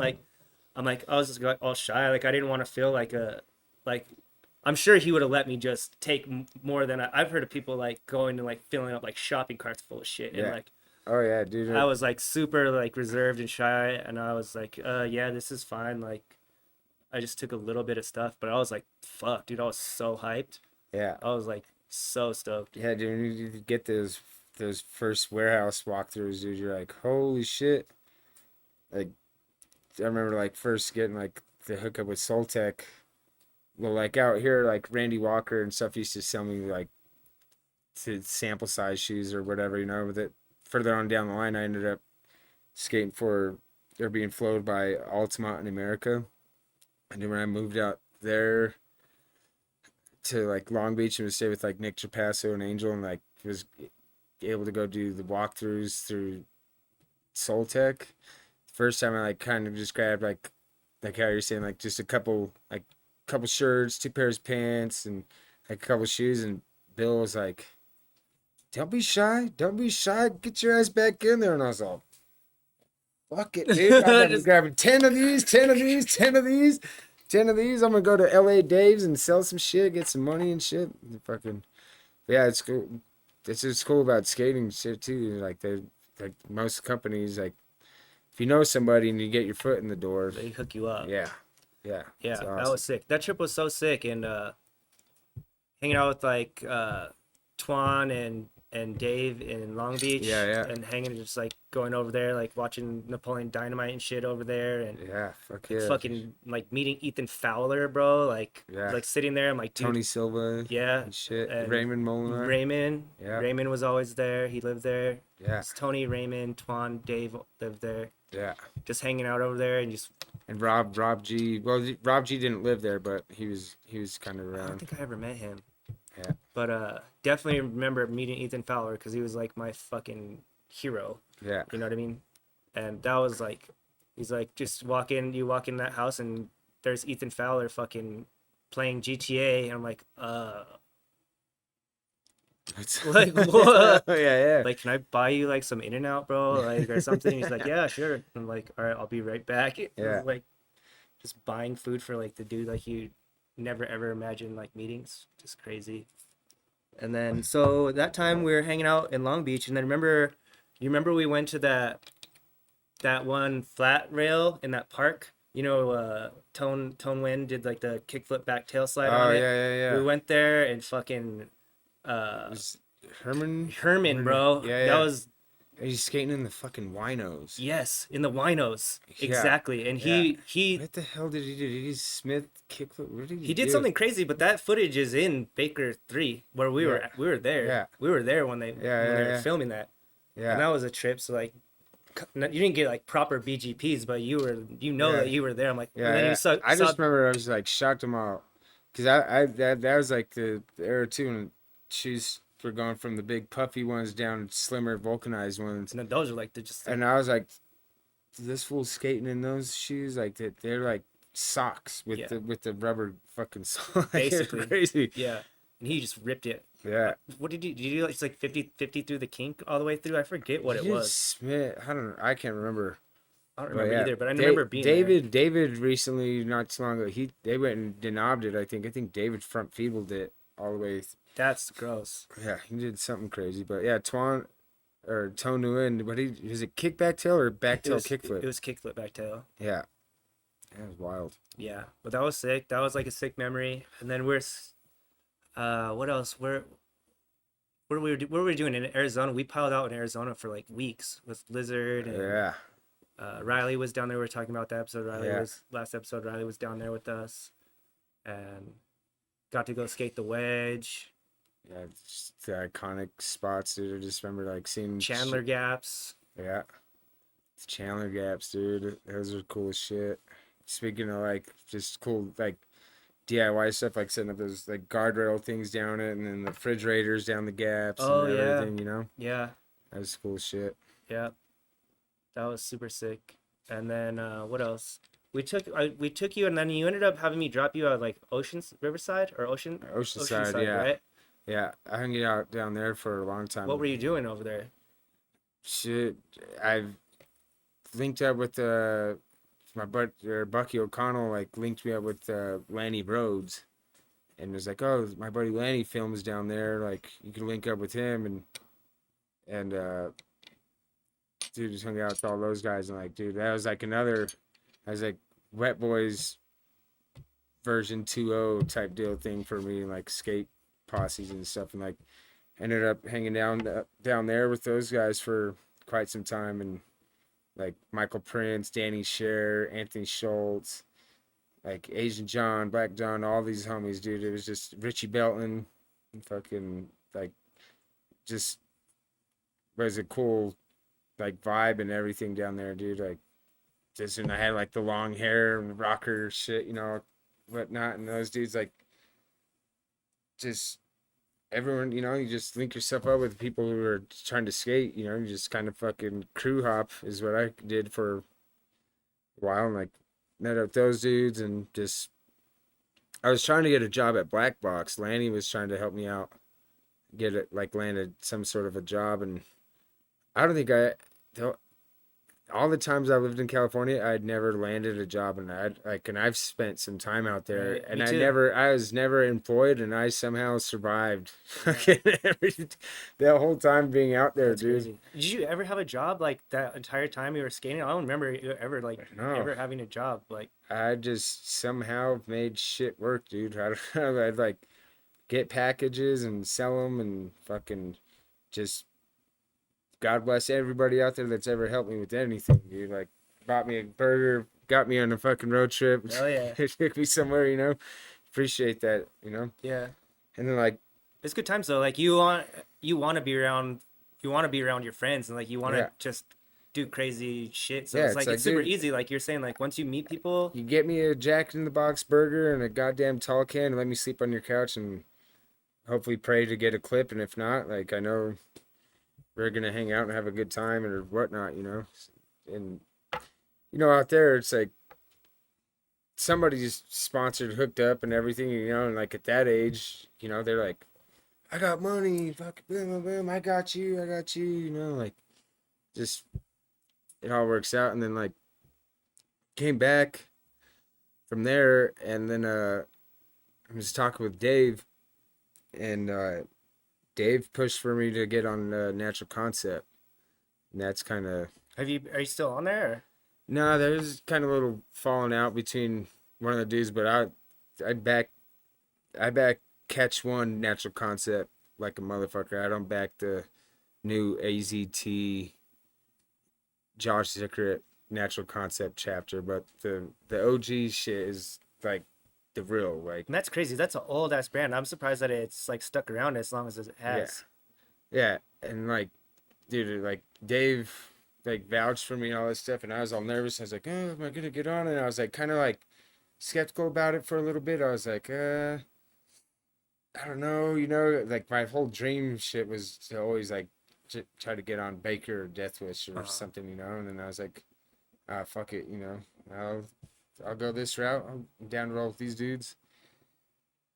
Speaker 1: like, I was just like all shy. Like I didn't want to feel like. I'm sure he would have let me just take more than I've heard of people like going and like filling up like shopping carts full of shit. And
Speaker 2: Yeah.
Speaker 1: like
Speaker 2: Oh yeah, dude.
Speaker 1: I was like super like reserved and shy, and I was like, yeah, this is fine. Like I just took a little bit of stuff, but I was like, fuck, dude, I was so hyped.
Speaker 2: Yeah.
Speaker 1: I was like so stoked.
Speaker 2: Yeah, dude, when you get those first warehouse walkthroughs, dude, you're like, holy shit. Like I remember like first getting like the hookup with Soltec. Well, like out here, like Randy Walker and stuff used to sell me like to sample size shoes or whatever, you know. With it further on down the line, I ended up skating for or being flowed by Altamont in America. And then when I moved out there to like Long Beach and would stay with like Nick Trapasso and Angel, and like was able to go do the walkthroughs through Soltec. First time I like kind of just grabbed like how you're saying, like just a couple shirts, 2 pairs of pants, and like a couple shoes. And Bill was like, don't be shy, get your ass back in there. And I was all, fuck it, dude. I'm
Speaker 1: Just-
Speaker 2: grabbing 10 of these, 10 of these, 10 of these, 10 of these. I'm gonna go to LA Dave's and sell some shit, get some money and shit. And fucking, yeah, it's cool. It's just cool about skating shit too. Like most companies, like if you know somebody and you get your foot in the door,
Speaker 1: They hook you up.
Speaker 2: yeah,
Speaker 1: Yeah,
Speaker 2: it's
Speaker 1: that
Speaker 2: awesome.
Speaker 1: was sick. That trip was so sick, and hanging out with like Twan and Dave in Long
Speaker 2: Yeah,
Speaker 1: Beach,
Speaker 2: yeah,
Speaker 1: and hanging just like going over there, like watching Napoleon Dynamite and shit over there, and
Speaker 2: yeah. Fuck
Speaker 1: like
Speaker 2: yeah,
Speaker 1: fucking like meeting Ethan Fowler, bro.
Speaker 2: yeah.
Speaker 1: Like sitting there, I'm like, dude,
Speaker 2: Tony Silva
Speaker 1: yeah.
Speaker 2: and shit.
Speaker 1: And
Speaker 2: Raymond Molinar.
Speaker 1: Raymond,
Speaker 2: Yeah,
Speaker 1: Raymond was always there. He lived there.
Speaker 2: yeah,
Speaker 1: It's Tony, Raymond, Twan, Dave lived there.
Speaker 2: yeah.
Speaker 1: Just hanging out over there and just.
Speaker 2: And Rob G. Well, Rob G didn't live there, but he was kind of
Speaker 1: I don't
Speaker 2: around.
Speaker 1: think I ever met him,
Speaker 2: Yeah,
Speaker 1: but definitely remember meeting Ethan Fowler because he was like my fucking hero.
Speaker 2: yeah.
Speaker 1: You know what I mean? And that was like, he's like, just walk in, you walk in that house and there's Ethan Fowler fucking playing GTA. And I'm like, like what?
Speaker 2: yeah, yeah,
Speaker 1: Like, can I buy you like some In and Out, bro? Like, or something? He's like, yeah, sure. I'm like, all right, I'll be right back. It
Speaker 2: yeah.
Speaker 1: was like just buying food for like the dude like you never ever imagined like meetings. Just crazy. And then so that time we were hanging out in Long Beach, and then you remember we went to that one flat rail in that park. You know, Tone Wind did like the kickflip back tail slide
Speaker 2: Oh
Speaker 1: on
Speaker 2: yeah,
Speaker 1: it.
Speaker 2: yeah, yeah.
Speaker 1: We went there and fucking
Speaker 2: It was Herman.
Speaker 1: Herman, bro.
Speaker 2: Yeah,
Speaker 1: That
Speaker 2: yeah.
Speaker 1: was
Speaker 2: He's skating in the fucking winos.
Speaker 1: yes, in the winos.
Speaker 2: Yeah,
Speaker 1: Exactly. And
Speaker 2: yeah.
Speaker 1: he
Speaker 2: What the hell did he do? Did he Smith kickflip? What did
Speaker 1: he did
Speaker 2: do?
Speaker 1: something crazy, but that footage is in Baker 3 where
Speaker 2: Yeah.
Speaker 1: we were there.
Speaker 2: Yeah.
Speaker 1: We were there when
Speaker 2: Yeah,
Speaker 1: when
Speaker 2: yeah,
Speaker 1: they were
Speaker 2: yeah.
Speaker 1: filming that. And
Speaker 2: Yeah,
Speaker 1: that was a trip. So like you didn't get like proper BGPs, but you know
Speaker 2: yeah,
Speaker 1: that you were there. I'm like,
Speaker 2: yeah,
Speaker 1: and then
Speaker 2: yeah.
Speaker 1: you saw,
Speaker 2: I just remember I was like shocked him out because that was like the era too, and shoes were going from the big puffy ones down to slimmer vulcanized ones,
Speaker 1: and then those are like they're just like,
Speaker 2: and I was like, this fool skating in those shoes like that they're like socks with
Speaker 1: Yeah.
Speaker 2: the rubber fucking sole. Like, it's
Speaker 1: basically
Speaker 2: crazy.
Speaker 1: yeah. And he just ripped it.
Speaker 2: Yeah.
Speaker 1: What did you do? Like, it's like 50 through the kink all the way through. I forget what it
Speaker 2: He did
Speaker 1: was.
Speaker 2: Smith. I don't know. I can't remember.
Speaker 1: I don't
Speaker 2: But
Speaker 1: remember
Speaker 2: yeah,
Speaker 1: either, but I remember being there.
Speaker 2: David recently, not too long ago, they went and denobbed it. I think David front feebled it all the way.
Speaker 1: That's gross.
Speaker 2: Yeah, he did something crazy. But yeah, Twan or Tone Nguyen, what he was it kickback tail or back tail kickflip?
Speaker 1: It was kickflip back tail.
Speaker 2: Yeah, that was wild.
Speaker 1: Yeah, but that was sick. That was like a sick memory. And then what else? What were we doing in Arizona? We piled out in Arizona for like weeks with Lizard and
Speaker 2: Yeah,
Speaker 1: Riley was down there. We were talking about that episode.
Speaker 2: Yeah.
Speaker 1: Last episode. Riley was down there with us, and got to go skate the wedge,
Speaker 2: yeah, just the iconic spots, dude. I just remember like seeing
Speaker 1: Chandler Gaps.
Speaker 2: Yeah, it's Chandler gaps, dude. Those are cool as shit. Speaking of like just cool like DIY stuff, like setting up those like guardrail things down it, and then the refrigerators down the gaps
Speaker 1: Oh,
Speaker 2: and
Speaker 1: yeah.
Speaker 2: everything. You know,
Speaker 1: Yeah,
Speaker 2: that was cool as shit.
Speaker 1: yeah, that was super sick. And then what else? We took you, and then you ended up having me drop you at like Riverside or
Speaker 2: Oceanside, yeah,
Speaker 1: right?
Speaker 2: yeah. I hung out down there for a long time.
Speaker 1: What were you doing over there?
Speaker 2: Shit, I've linked up with my Bucky O'Connell like linked me up with Lanny Rhodes, and was like, oh, my buddy Lanny films down there, like you can link up with him, and dude just hung out with all those guys, and like, dude, that was like Wet Boys version 2.0 type deal thing for me, like skate posses and stuff, and like ended up hanging down there with those guys for quite some time, and like Michael Prince, Danny Scher, Anthony Schultz, like Asian John, Black John, all these homies, dude. It was just Richie Belton, fucking like, just was a cool like vibe and everything down there, dude. Like, just and I had like the long hair and rocker shit, you know, whatnot, and those dudes like, just everyone, you know, you just link yourself up with people who are trying to skate, you know, you just kind of fucking crew hop is what I did for a while, and like met up those dudes, and just I was trying to get a job at Black Box. Lanny was trying to help me out, get it like landed some sort of a job, and I don't think all the times I lived in California, I'd never landed a job, and I've spent some time out there,
Speaker 1: Right,
Speaker 2: and
Speaker 1: me too.
Speaker 2: I was never employed, and I somehow survived that whole time being out there,
Speaker 1: That's
Speaker 2: dude.
Speaker 1: crazy. Did you ever have a job like that entire time you were skating? I don't remember you
Speaker 2: No.
Speaker 1: ever having a job like.
Speaker 2: I just somehow made shit work, dude. I don't know. I'd like get packages and sell them and fucking just God bless everybody out there that's ever helped me with anything, dude. Like, bought me a burger, got me on a fucking road trip,
Speaker 1: Oh yeah.
Speaker 2: took me somewhere, you know. Appreciate that, you know.
Speaker 1: Yeah.
Speaker 2: And then like,
Speaker 1: It's good times though. Like you want to be around your friends and like you want to
Speaker 2: yeah,
Speaker 1: just do crazy shit. So
Speaker 2: yeah,
Speaker 1: it's
Speaker 2: it's
Speaker 1: like
Speaker 2: like,
Speaker 1: it's super
Speaker 2: dude,
Speaker 1: easy. Like you're saying, like once you meet people,
Speaker 2: you get me a Jack in the Box burger and a goddamn tall can, and let me sleep on your couch, and hopefully pray to get a clip. And if not, like I know we're gonna hang out and have a good time or whatnot, you know. And you know, out there, it's like somebody's sponsored, hooked up, and everything, you know. And like at that age, you know, they're like, I got money, fuck, boom, boom, boom, I got you, you know, like just it all works out. And then like came back from there, and then I was talking with Dave, and Dave pushed for me to get on Natural Concept, and that's kind of
Speaker 1: are you still on there? Or?
Speaker 2: no, there's kind of a little falling out between one of the dudes, but I I back Catch One Natural Concept like a motherfucker. I don't back the new AZT Josh Zickert Natural Concept chapter, but the OG shit is like the real like
Speaker 1: And that's crazy. That's an old ass brand. I'm surprised that it's like stuck around as long as it
Speaker 2: yeah.
Speaker 1: has.
Speaker 2: Yeah, and like, dude, like Dave, like vouched for me and all this stuff, and I was all nervous. I was like, "Oh, am I gonna get on?" And I was like, kind of like skeptical about it for a little bit. I was like, I don't know, you know, like my whole dream shit was to always like try to get on Baker or Death Wish or something, you know. And then I was like, ah, fuck it, you know, I'll go this route. I'm down to roll with these dudes.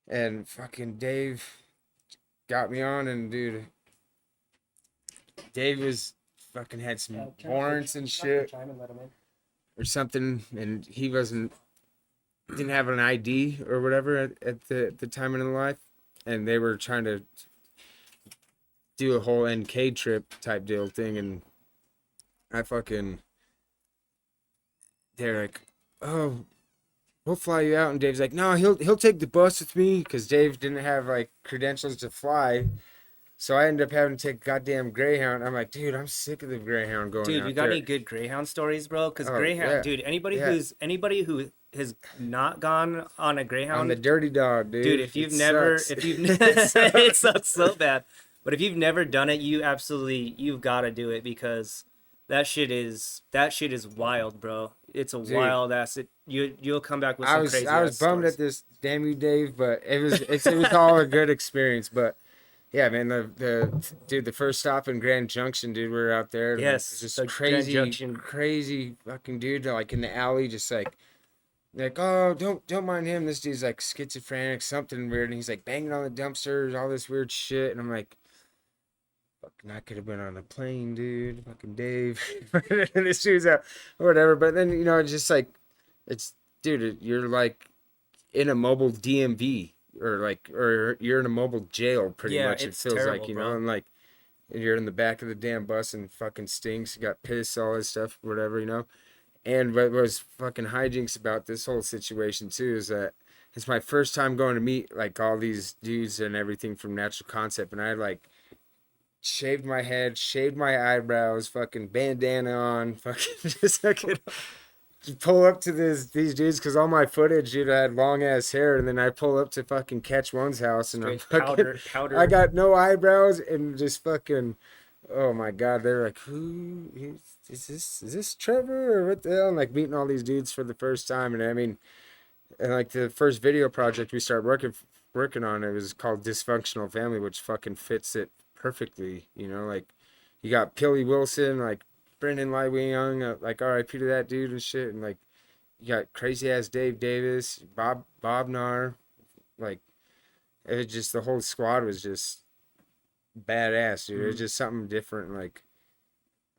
Speaker 2: And fucking Dave got me on, and dude, Dave was fucking had some warrants and shit or something, and he didn't have an ID or whatever at the time in his life, and they were trying to do a whole NK trip type deal thing, and I fucking they're like, oh, we'll fly you out, and Dave's like, no, he'll take the bus with me because Dave didn't have like credentials to fly. So I ended up having to take goddamn Greyhound. I'm like, dude, I'm sick of the Greyhound going
Speaker 1: Dude, you
Speaker 2: out
Speaker 1: got
Speaker 2: there.
Speaker 1: any good Greyhound stories, bro? Because
Speaker 2: Oh
Speaker 1: Greyhound,
Speaker 2: yeah,
Speaker 1: dude,
Speaker 2: yeah.
Speaker 1: anybody who has not gone on a
Speaker 2: On the
Speaker 1: Greyhound,
Speaker 2: Dirty Dog,
Speaker 1: dude,
Speaker 2: dude.
Speaker 1: if
Speaker 2: It
Speaker 1: you've never,
Speaker 2: sucks.
Speaker 1: if you've,
Speaker 2: It
Speaker 1: it
Speaker 2: sucks.
Speaker 1: sucks so bad. But if you've never done it, you've got to do it because that shit is wild, bro. It's a
Speaker 2: Dude,
Speaker 1: wild ass. You'll come back with some
Speaker 2: I
Speaker 1: crazy
Speaker 2: was
Speaker 1: ass
Speaker 2: bummed at
Speaker 1: stories.
Speaker 2: this, damn you, Dave, but it was all a good experience. But yeah, man, the dude, the first stop in Grand Junction, dude, we were out there, and like
Speaker 1: Yes,
Speaker 2: just
Speaker 1: the Grand
Speaker 2: crazy,
Speaker 1: Junction.
Speaker 2: crazy fucking dude, like in the alley, just like, oh, don't mind him. This dude's like schizophrenic, something weird, and he's like banging on the dumpsters, all this weird shit, and I'm like, fucking, I could have been on a plane, dude, fucking Dave, and this dude's out, or whatever. But then you know, it's just like, it's dude, you're like in a mobile DMV or you're in a mobile jail pretty
Speaker 1: Yeah,
Speaker 2: much. It
Speaker 1: it's
Speaker 2: feels like,
Speaker 1: terrible,
Speaker 2: you know,
Speaker 1: bro.
Speaker 2: and like you're in the back of the damn bus and fucking stinks. You got piss, all this stuff, whatever, you know. And what was fucking hijinks about this whole situation too is that it's my first time going to meet like all these dudes and everything from Natural Concept, and I like shaved my head, shaved my eyebrows, fucking bandana on, fucking just fucking pull up to these dudes because all my footage, dude, I had long ass hair, and then I pull up to fucking Catch One's house, and I'm
Speaker 1: Straight
Speaker 2: fucking, I
Speaker 1: powder.
Speaker 2: got no eyebrows and just fucking, oh my god, they're like, who is this? Is this Trevor or what the hell? And like meeting all these dudes for the first time, and I mean, and like the first video project we started working on, it was called Dysfunctional Family, which fucking fits it perfectly, you know, like you got Pilly Wilson, like Brendan Lightwing Young, like R.I.P. to that dude and shit, and like you got crazy ass Dave Davis, Bob Nar, like it was just the whole squad was just badass, dude. It was
Speaker 1: Mm.
Speaker 2: just something different, like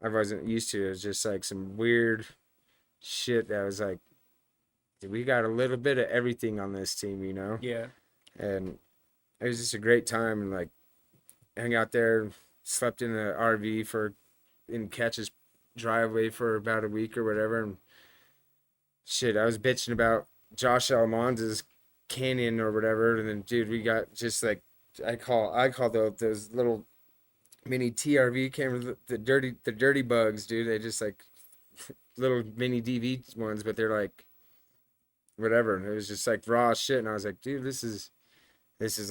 Speaker 2: I wasn't used to. It was just like some weird shit that was like, dude, we got a little bit of everything on this team, you know,
Speaker 1: Yeah.
Speaker 2: and it was just a great time and like hang out there, slept in the RV in Catch's driveway for about a week or whatever, and shit, I was bitching about Josh Almondra's canyon or whatever, and then dude, we got just like I call those little mini TRV cameras the dirty bugs, dude. They just like little mini DV ones, but they're like whatever. And it was just like raw shit, and I was like, dude, this is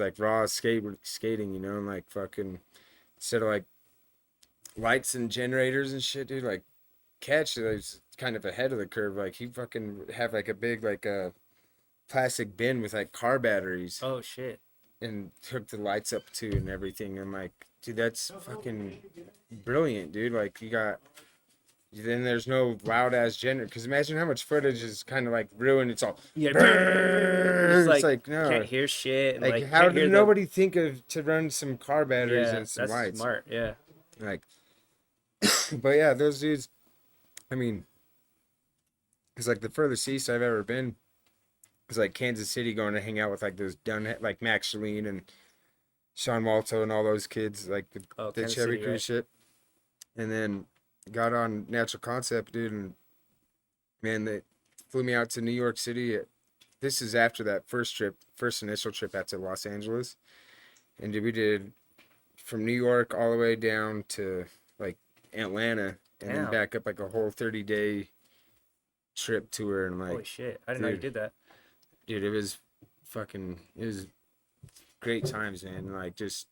Speaker 2: like raw skating, you know, and like fucking instead of like lights and generators and shit, dude. Like Catch is kind of ahead of the curve. Like he fucking have like a big like a plastic bin with like car batteries
Speaker 1: Oh shit.
Speaker 2: and hook the lights up to and everything. I'm like, dude, that's fucking brilliant, dude. Like you got then there's no loud ass generator because imagine how much footage is kind of like ruined. It's all
Speaker 1: Yeah.
Speaker 2: brrrr.
Speaker 1: Just
Speaker 2: It's like no,
Speaker 1: can't hear shit and
Speaker 2: like
Speaker 1: like
Speaker 2: how
Speaker 1: can't
Speaker 2: did
Speaker 1: hear
Speaker 2: nobody think of to run some car batteries
Speaker 1: Yeah,
Speaker 2: and some
Speaker 1: that's
Speaker 2: lights?
Speaker 1: smart. Yeah.
Speaker 2: Like, but yeah, those dudes. I mean, it's like the furthest east I've ever been is like Kansas City, going to hang out with like those down like Max Shalene and Sean Walto and all those kids, like
Speaker 1: Oh,
Speaker 2: the
Speaker 1: Kansas
Speaker 2: Chevy
Speaker 1: City,
Speaker 2: Cruise
Speaker 1: right?
Speaker 2: shit. And then got on Natural Concept, dude, and man, they flew me out to New York City. This is after that first initial trip out to Los Angeles, and we did from New York all the way down to like Atlanta, and then
Speaker 1: Damn.
Speaker 2: back up like a whole 30-day trip tour, and
Speaker 1: Holy
Speaker 2: like,
Speaker 1: shit. I didn't know you
Speaker 2: dude,
Speaker 1: did that.
Speaker 2: it was great times, man. Like just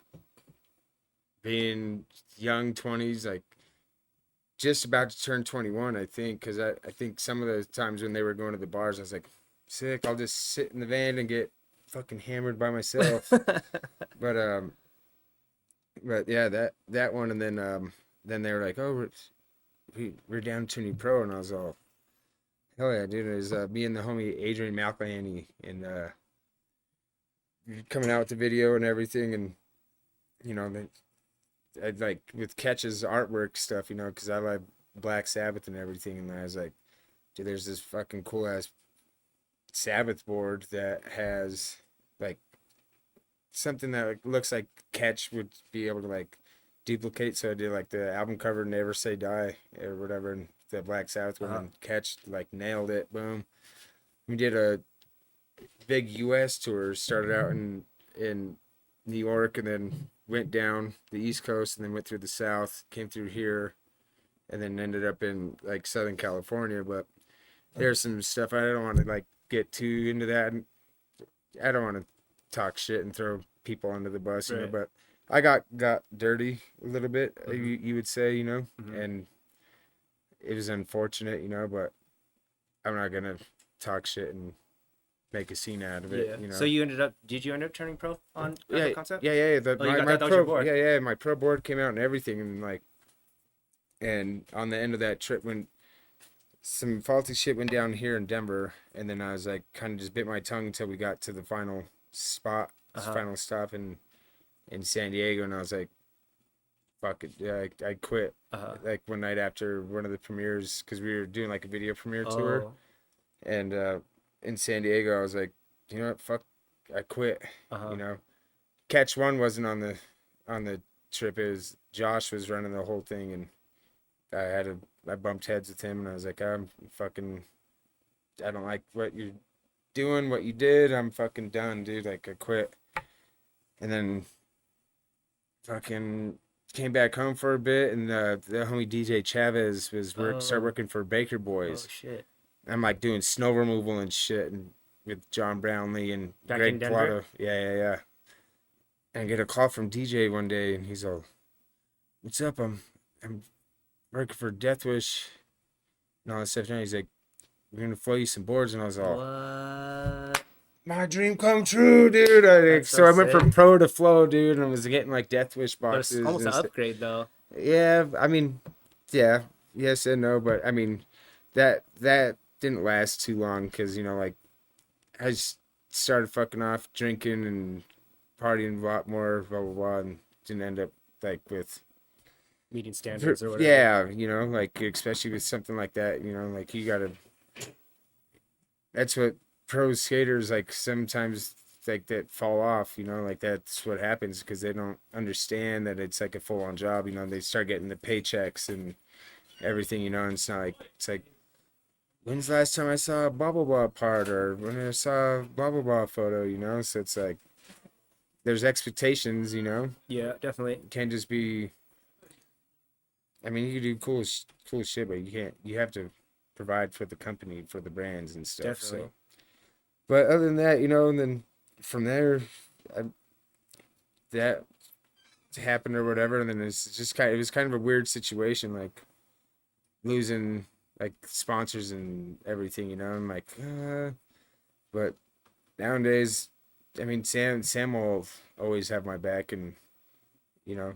Speaker 2: being young 20s, like just about to turn 21, I think, because I think some of the times when they were going to the bars, I was like, sick, I'll just sit in the van and get fucking hammered by myself. But but yeah, that one, and then they were like, oh, we're down to new pro, and I was all, hell yeah, dude. It was me and the homie Adrian Malcahany, and coming out with the video and everything, and you know, I like with Catch's artwork stuff, you know, because I like Black Sabbath and everything, and I was like, dude, there's this fucking cool ass Sabbath board that has like something that like, looks like Catch would be able to like duplicate. So I did like the album cover "Never Say Die" or whatever, and the Black Sabbath one, and Catch like nailed it. Boom. We did a big U.S. tour. Started out in New York, and then went down the East Coast, and then went through the South, came through here, and then ended up in like Southern California. But there's some stuff I don't want to like get too into that. I don't want to talk shit and throw people under the bus, you know.
Speaker 1: Right.
Speaker 2: But I got dirty a little bit,
Speaker 1: Mhm.
Speaker 2: you would say, you know,
Speaker 1: Mhm.
Speaker 2: and it was unfortunate, you know. But I'm not gonna talk shit and make a scene out of it,
Speaker 1: Yeah.
Speaker 2: you know.
Speaker 1: So did you end up turning pro on
Speaker 2: Yeah,
Speaker 1: Natural Concept?
Speaker 2: yeah.
Speaker 1: Oh, you
Speaker 2: My,
Speaker 1: got
Speaker 2: my
Speaker 1: that was your
Speaker 2: pro,
Speaker 1: board.
Speaker 2: yeah, my pro board came out and everything, and like, and on the end of that trip, when some faulty shit went down here in Denver, and then I was like, kind of just bit my tongue until we got to the final spot, final stop in San Diego, and I was like, fuck it, yeah, I quit. Like one night after one of the premieres, because we were doing like a video premiere tour,
Speaker 1: Oh.
Speaker 2: and in San Diego, I was like, you know what, fuck, I quit. You know, Catch One wasn't on the trip. It was Josh was running the whole thing, and I bumped heads with him, and I was like, I don't like what you're doing, what you did. I'm fucking done, dude. Like I quit, and then fucking came back home for a bit, and the homie DJ Chavez started working for Baker Boys.
Speaker 1: Oh shit.
Speaker 2: I'm like doing snow removal and shit, and with John Brownlee and
Speaker 1: Back
Speaker 2: Greg
Speaker 1: in Denver?
Speaker 2: Plato. Yeah. And I get a call from DJ one day, and he's all, "What's up? I'm working for Death Wish and all that stuff." And he's like, "We're gonna flow you some boards," and I was all,
Speaker 1: What?
Speaker 2: "My dream come true, dude!"
Speaker 1: That's
Speaker 2: So I went
Speaker 1: sick.
Speaker 2: from pro to flow, dude, and I was getting like Death Wish
Speaker 1: But it's
Speaker 2: boxes.
Speaker 1: almost an
Speaker 2: And
Speaker 1: upgrade though.
Speaker 2: yeah, I mean, yeah, yes and no, but I mean, that didn't last too long because you know, like, I just started fucking off, drinking and partying a lot more, blah blah blah, and didn't end up like with
Speaker 1: Meeting standards or whatever.
Speaker 2: yeah, you know, like especially with something like that, you know, like you gotta. That's what pro skaters like sometimes like that fall off, you know, like that's what happens because they don't understand that it's like a full on job, you know. They start getting the paychecks and everything, you know, and it's not like it's like when's the last time I saw a blah blah blah part, or when I saw a blah blah blah photo, you know? So it's like there's expectations, you know.
Speaker 1: Yeah, definitely.
Speaker 2: Can't just be. I mean, you can do cool shit, but you can't. You have to provide for the company, for the brands and stuff.
Speaker 1: Definitely.
Speaker 2: So, but other than that, you know, and then from there, I, that happened or whatever, and then it was kind of a weird situation, like losing like sponsors and everything, you know. I'm like, but nowadays, I mean, Sam will always have my back, and you know,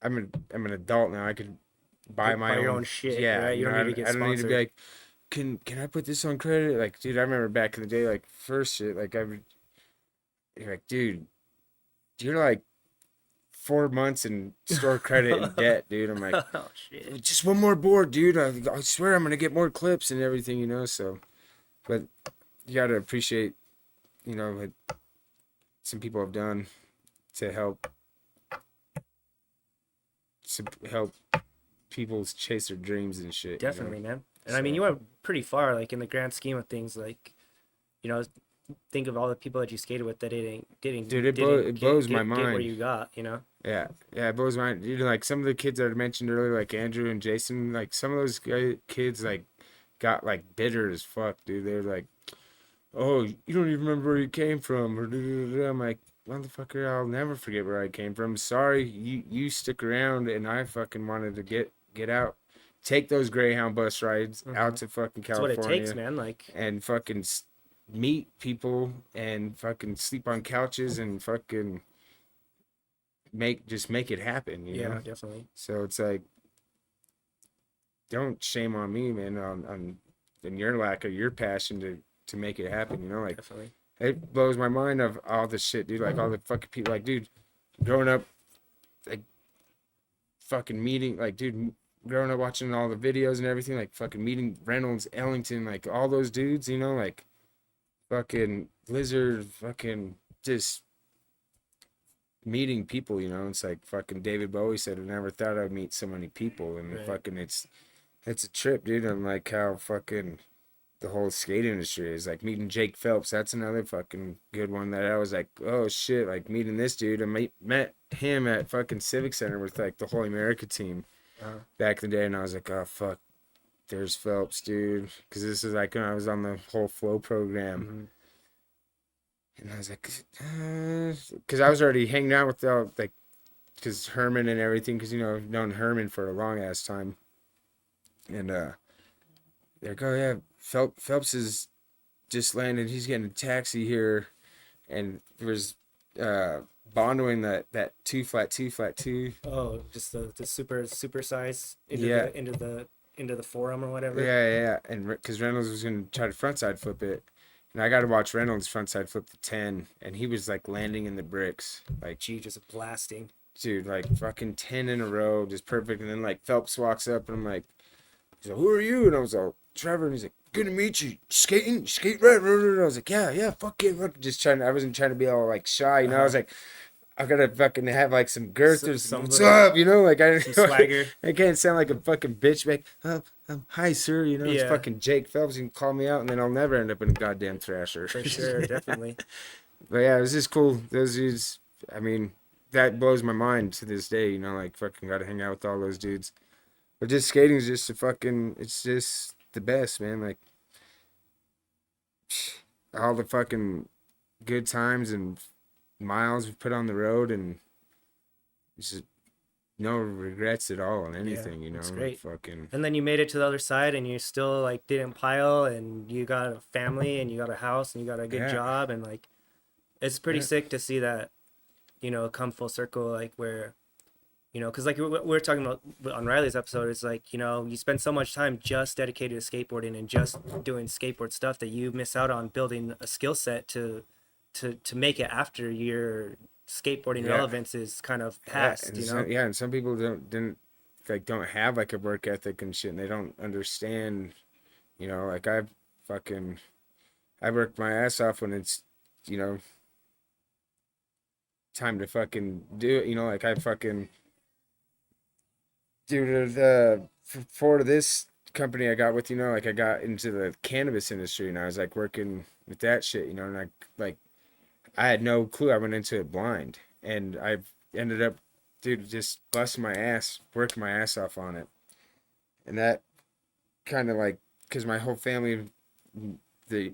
Speaker 2: I'm an adult now. I could buy my
Speaker 1: Buy your
Speaker 2: own.
Speaker 1: own shit,
Speaker 2: Yeah,
Speaker 1: right? You
Speaker 2: you know,
Speaker 1: don't need to get
Speaker 2: I don't need to be
Speaker 1: sponsored.
Speaker 2: like, can I put this on credit? Like, dude, I remember back in the day, like first shit, like you're like, dude, you're like 4 months in store credit and debt, dude. I'm like,
Speaker 1: Oh shit.
Speaker 2: just one more board, dude. I swear I'm gonna get more clips and everything, you know. So, but you gotta appreciate, you know, what some people have done to help people chase their dreams and shit, you know.
Speaker 1: Definitely, man. And I mean,
Speaker 2: So,
Speaker 1: you went pretty far, like in the grand scheme of things. Like, you know, think of all the people that you skated with that
Speaker 2: dude,
Speaker 1: didn't
Speaker 2: it blows my
Speaker 1: get where
Speaker 2: mind.
Speaker 1: you got. You know.
Speaker 2: Yeah, yeah, it blows my mind. Dude, like some of the kids that I mentioned earlier, like Andrew and Jason, like some of those kids, like got like bitter as fuck, dude. They're like, oh, you don't even remember where you came from, or I'm like, motherfucker, I'll never forget where I came from. Sorry, you stick around, and I fucking wanted to get out, take those Greyhound bus rides
Speaker 1: Hmm.
Speaker 2: out to fucking
Speaker 1: It's what it takes,
Speaker 2: California,
Speaker 1: man. Like,
Speaker 2: and fucking meet people and fucking sleep on couches and fucking make it happen, you
Speaker 1: yeah,
Speaker 2: know.
Speaker 1: definitely,
Speaker 2: So it's like, don't shame on me, man, on your lack of your passion to make it happen, you know, like.
Speaker 1: definitely.
Speaker 2: It blows my mind of all the shit, dude. Like all the fucking people, like, dude, growing up, like, fucking meeting, like, dude, growing up watching all the videos and everything, like, fucking meeting Reynolds, Ellington, like, all those dudes, you know, like, fucking Blizzard, fucking just meeting people, you know. It's like fucking David Bowie said, I never thought I'd meet so many people, and
Speaker 1: Right.
Speaker 2: fucking it's a trip, dude. And like how fucking the whole skate industry is like meeting Jake Phelps. That's another fucking good one that I was like, oh shit, like meeting this dude. I met him at fucking Civic Center with like the Holy America team
Speaker 1: Uh,
Speaker 2: back in the day, and I was like, oh fuck, there's Phelps, dude. Because this is like when I was on the whole flow program.
Speaker 1: mhm.
Speaker 2: And I was like, because I was already hanging out with the, like, because Herman and everything, because, you know, I've known Herman for a long ass time. And they're like, oh, yeah, Phelps is just landed. He's getting a taxi here. And there was Bondoing that two flat two.
Speaker 1: Oh, just the super size
Speaker 2: Yeah,
Speaker 1: into the forum or whatever.
Speaker 2: yeah. And because Reynolds was going to try to frontside flip it. And I got to watch Reynolds frontside flip the 10. And he was like landing in the bricks. Like,
Speaker 1: Gee, just blasting.
Speaker 2: dude, like fucking 10 in a row, just perfect. And then like Phelps walks up and I'm like, he's like, who are you? And I was like, Trevor. And he's like, good to meet you. Skating? Skate red? I was like, yeah, fuck it. Fuck. Just trying to, I wasn't trying to be all like shy, you know. I was like, I gotta fucking have like some girth or some, what's
Speaker 1: Little,
Speaker 2: up, you know? Like I
Speaker 1: some swagger.
Speaker 2: I can't sound like a fucking bitch. Like, hi sir, you know, it's
Speaker 1: Yeah,
Speaker 2: fucking Jake Phelps. You can call me out, and then I'll never end up in a goddamn thrasher.
Speaker 1: for sure, definitely.
Speaker 2: But yeah, it was just cool. Those dudes, I mean, that blows my mind to this day, you know, like fucking gotta hang out with all those dudes. But just skating is just a fucking, it's just the best, man. Like, all the fucking good times and miles we've put on the road, and it's just no regrets at all on
Speaker 1: Yeah,
Speaker 2: anything, you know,
Speaker 1: it's
Speaker 2: like
Speaker 1: great.
Speaker 2: fucking,
Speaker 1: And then you made it to the other side, and you still like didn't pile, and you got a family, and you got a house, and you got a good
Speaker 2: yeah,
Speaker 1: job, and like it's pretty
Speaker 2: yeah,
Speaker 1: sick to see that, you know, come full circle, like where, you know, because like we were talking about on Riley's episode, it's like, you know, you spend so much time just dedicated to skateboarding and just doing skateboard stuff that you miss out on building a skill set to make it after your skateboarding
Speaker 2: yeah,
Speaker 1: relevance is kind of
Speaker 2: yeah,
Speaker 1: past,
Speaker 2: and
Speaker 1: you know.
Speaker 2: and some people didn't like don't have like a work ethic and shit, and they don't understand, you know, like fucking I worked my ass off when it's, you know, time to fucking do it, you know, like I fucking, dude, for this company I got with, like I got into the cannabis industry and I was like working with that shit, and I had no clue. I went into it blind and I ended up, dude, just busting my ass, working my ass off on it. And that kind of like, because my whole family,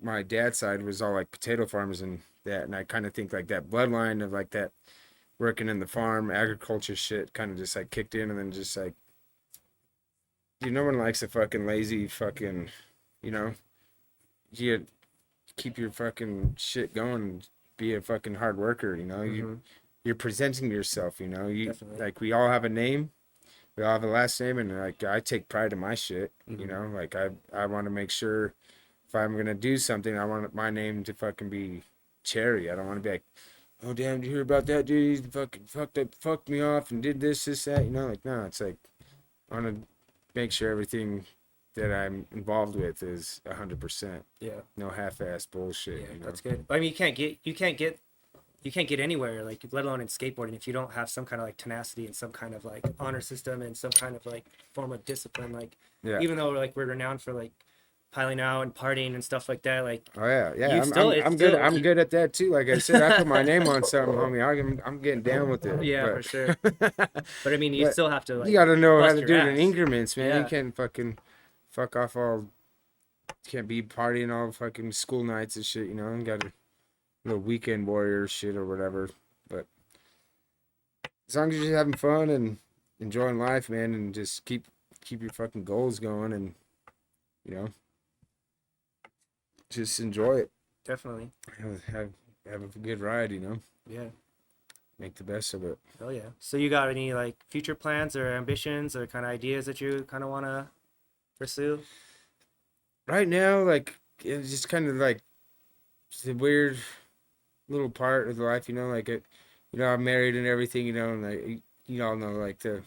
Speaker 2: my dad's side was all like potato farmers and that. And I kind of think like that bloodline of like that working in the farm, agriculture shit kind of just like kicked in and then just like, dude, no one likes a fucking lazy fucking, you know, you keep your fucking shit going, be a fucking hard worker, you're presenting yourself,
Speaker 1: Definitely.
Speaker 2: like we all have a name, we all have a last name, and like I take pride in my shit, like I want to make sure if I'm gonna do something, I want my name to fucking be Cherry. I don't want to be like, oh damn, did you hear about that dude? He fucking fucked me off and did this, that, like no, it's like I want to make sure everything that I'm involved with is 100%.
Speaker 1: Yeah.
Speaker 2: No half-ass bullshit.
Speaker 1: Yeah, that's good. But I mean, you can't get anywhere, like let alone in skateboarding, if you don't have some kind of like tenacity and some kind of like honor system and some kind of like form of discipline. Like,
Speaker 2: Yeah.
Speaker 1: even though like we're renowned for like piling out and partying and stuff like that, like
Speaker 2: Oh yeah, yeah.
Speaker 1: you still, it's
Speaker 2: I'm good.
Speaker 1: still,
Speaker 2: I'm good at that too. Like I said, I put my name on something, homie. I'm getting down with it.
Speaker 1: yeah, for sure. But I mean, you
Speaker 2: but
Speaker 1: still have to like
Speaker 2: you got to know how
Speaker 1: bust
Speaker 2: to
Speaker 1: your
Speaker 2: do it in
Speaker 1: ass.
Speaker 2: increments, man.
Speaker 1: Yeah.
Speaker 2: You can't fucking fuck off all. Can't be partying all fucking school nights and shit. You got a little weekend warrior shit or whatever. But as long as you're having fun and enjoying life, man, and just keep your fucking goals going, and you know, just enjoy it.
Speaker 1: Definitely.
Speaker 2: Have a good ride.
Speaker 1: Yeah.
Speaker 2: Make the best of it.
Speaker 1: Oh yeah. So you got any like future plans or ambitions or kind of ideas that you kind of want to pursue?
Speaker 2: Right now, like it's just kind of like it's a weird little part of life, like it, I'm married and everything, and like you all know like the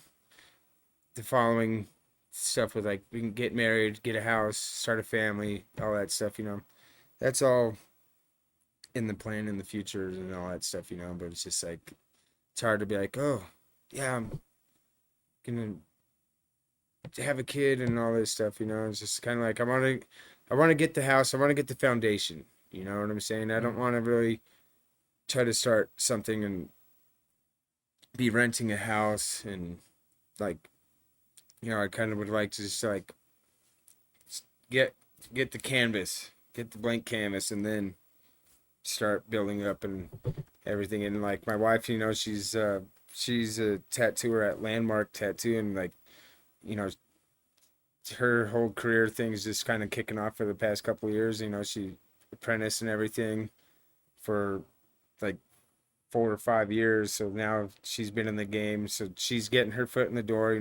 Speaker 2: following stuff with like we can get married, get a house, start a family, all that stuff. That's all in the plan in the future and all that stuff. But it's just like it's hard to be like, oh yeah, I'm gonna have a kid and all this stuff. It's just kind of like I want to get the house, I want to get the foundation. You know what I'm saying? I don't want to really try to start something and be renting a house and like, I kind of would like to just like get the canvas, get the blank canvas, and then start building up and everything. And like my wife, she's a tattooer at Landmark Tattoo, and like, her whole career thing's just kind of kicking off for the past couple of years. She apprenticed and everything for like 4 or 5 years. So now she's been in the game. So she's getting her foot in the door.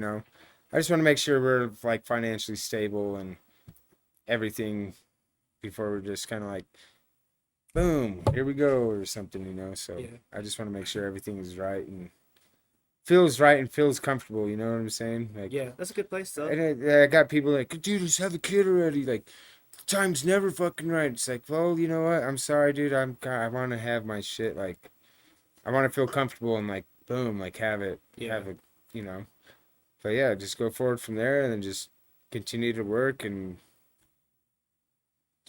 Speaker 2: I just want to make sure we're like financially stable and everything before we're just kind of like, boom, here we go or something. So
Speaker 1: Yeah.
Speaker 2: I just want to make sure everything is right and feels right and feels comfortable. You know what I'm saying? Like,
Speaker 1: Yeah, that's a good place though.
Speaker 2: and I got people like, dude, just have a kid already. Like, time's never fucking right. It's like, well, you know what? I'm sorry, dude. I want to have my shit. Like, I want to feel comfortable and like, boom, like have it,
Speaker 1: Yeah.
Speaker 2: have it. But yeah, just go forward from there and then just continue to work and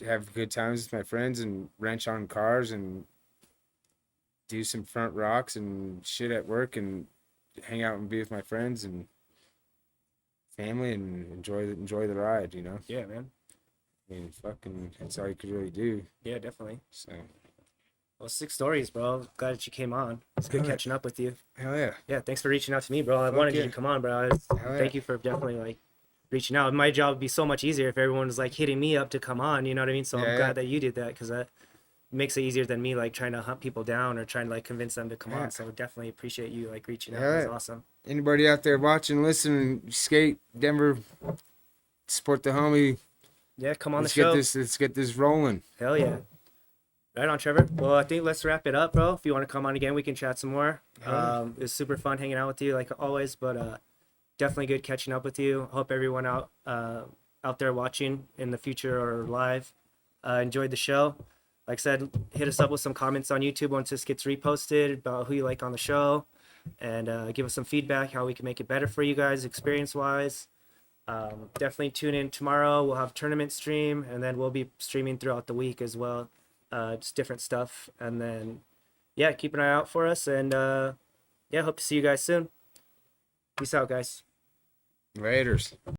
Speaker 2: have good times with my friends and wrench on cars and do some front rocks and shit at work and hang out and be with my friends and family and enjoy the ride.
Speaker 1: Yeah, man.
Speaker 2: I mean, fucking, that's all you could really do.
Speaker 1: Yeah, definitely.
Speaker 2: So,
Speaker 1: Well, 6 stories, bro. Glad that you came on. It's good
Speaker 2: Hell yeah.
Speaker 1: catching up with you.
Speaker 2: hell yeah.
Speaker 1: Yeah, thanks for reaching out to me, bro. I wanted you
Speaker 2: yeah.
Speaker 1: to come on, bro.
Speaker 2: Hell
Speaker 1: Thank
Speaker 2: yeah.
Speaker 1: you for definitely like reaching out. My job would be so much easier if everyone was like hitting me up to come on. You know what I mean? So I'm
Speaker 2: Yeah,
Speaker 1: glad
Speaker 2: yeah.
Speaker 1: that you did that because that makes it easier than me like trying to hunt people down or trying to like convince them to come
Speaker 2: Yeah.
Speaker 1: on. So definitely appreciate you like reaching out.
Speaker 2: Yeah,
Speaker 1: That's
Speaker 2: yeah.
Speaker 1: awesome.
Speaker 2: Anybody out there watching, listening, skate, Denver, support the homie.
Speaker 1: Yeah, come on
Speaker 2: Let's
Speaker 1: the show.
Speaker 2: let's get this rolling.
Speaker 1: Hell yeah. Right on, Trevor. Well, I think let's wrap it up, bro. If you want to come on again, we can chat some more. It was super fun hanging out with you, like always. But definitely good catching up with you. Hope everyone out there watching in the future or live enjoyed the show. Like I said, hit us up with some comments on YouTube once this gets reposted about who you like on the show, and give us some feedback how we can make it better for you guys experience wise. Definitely tune in tomorrow. We'll have tournament stream, and then we'll be streaming throughout the week as well. Just different stuff. And then, yeah, keep an eye out for us. And yeah, hope to see you guys soon. Peace out, guys.
Speaker 2: Laters.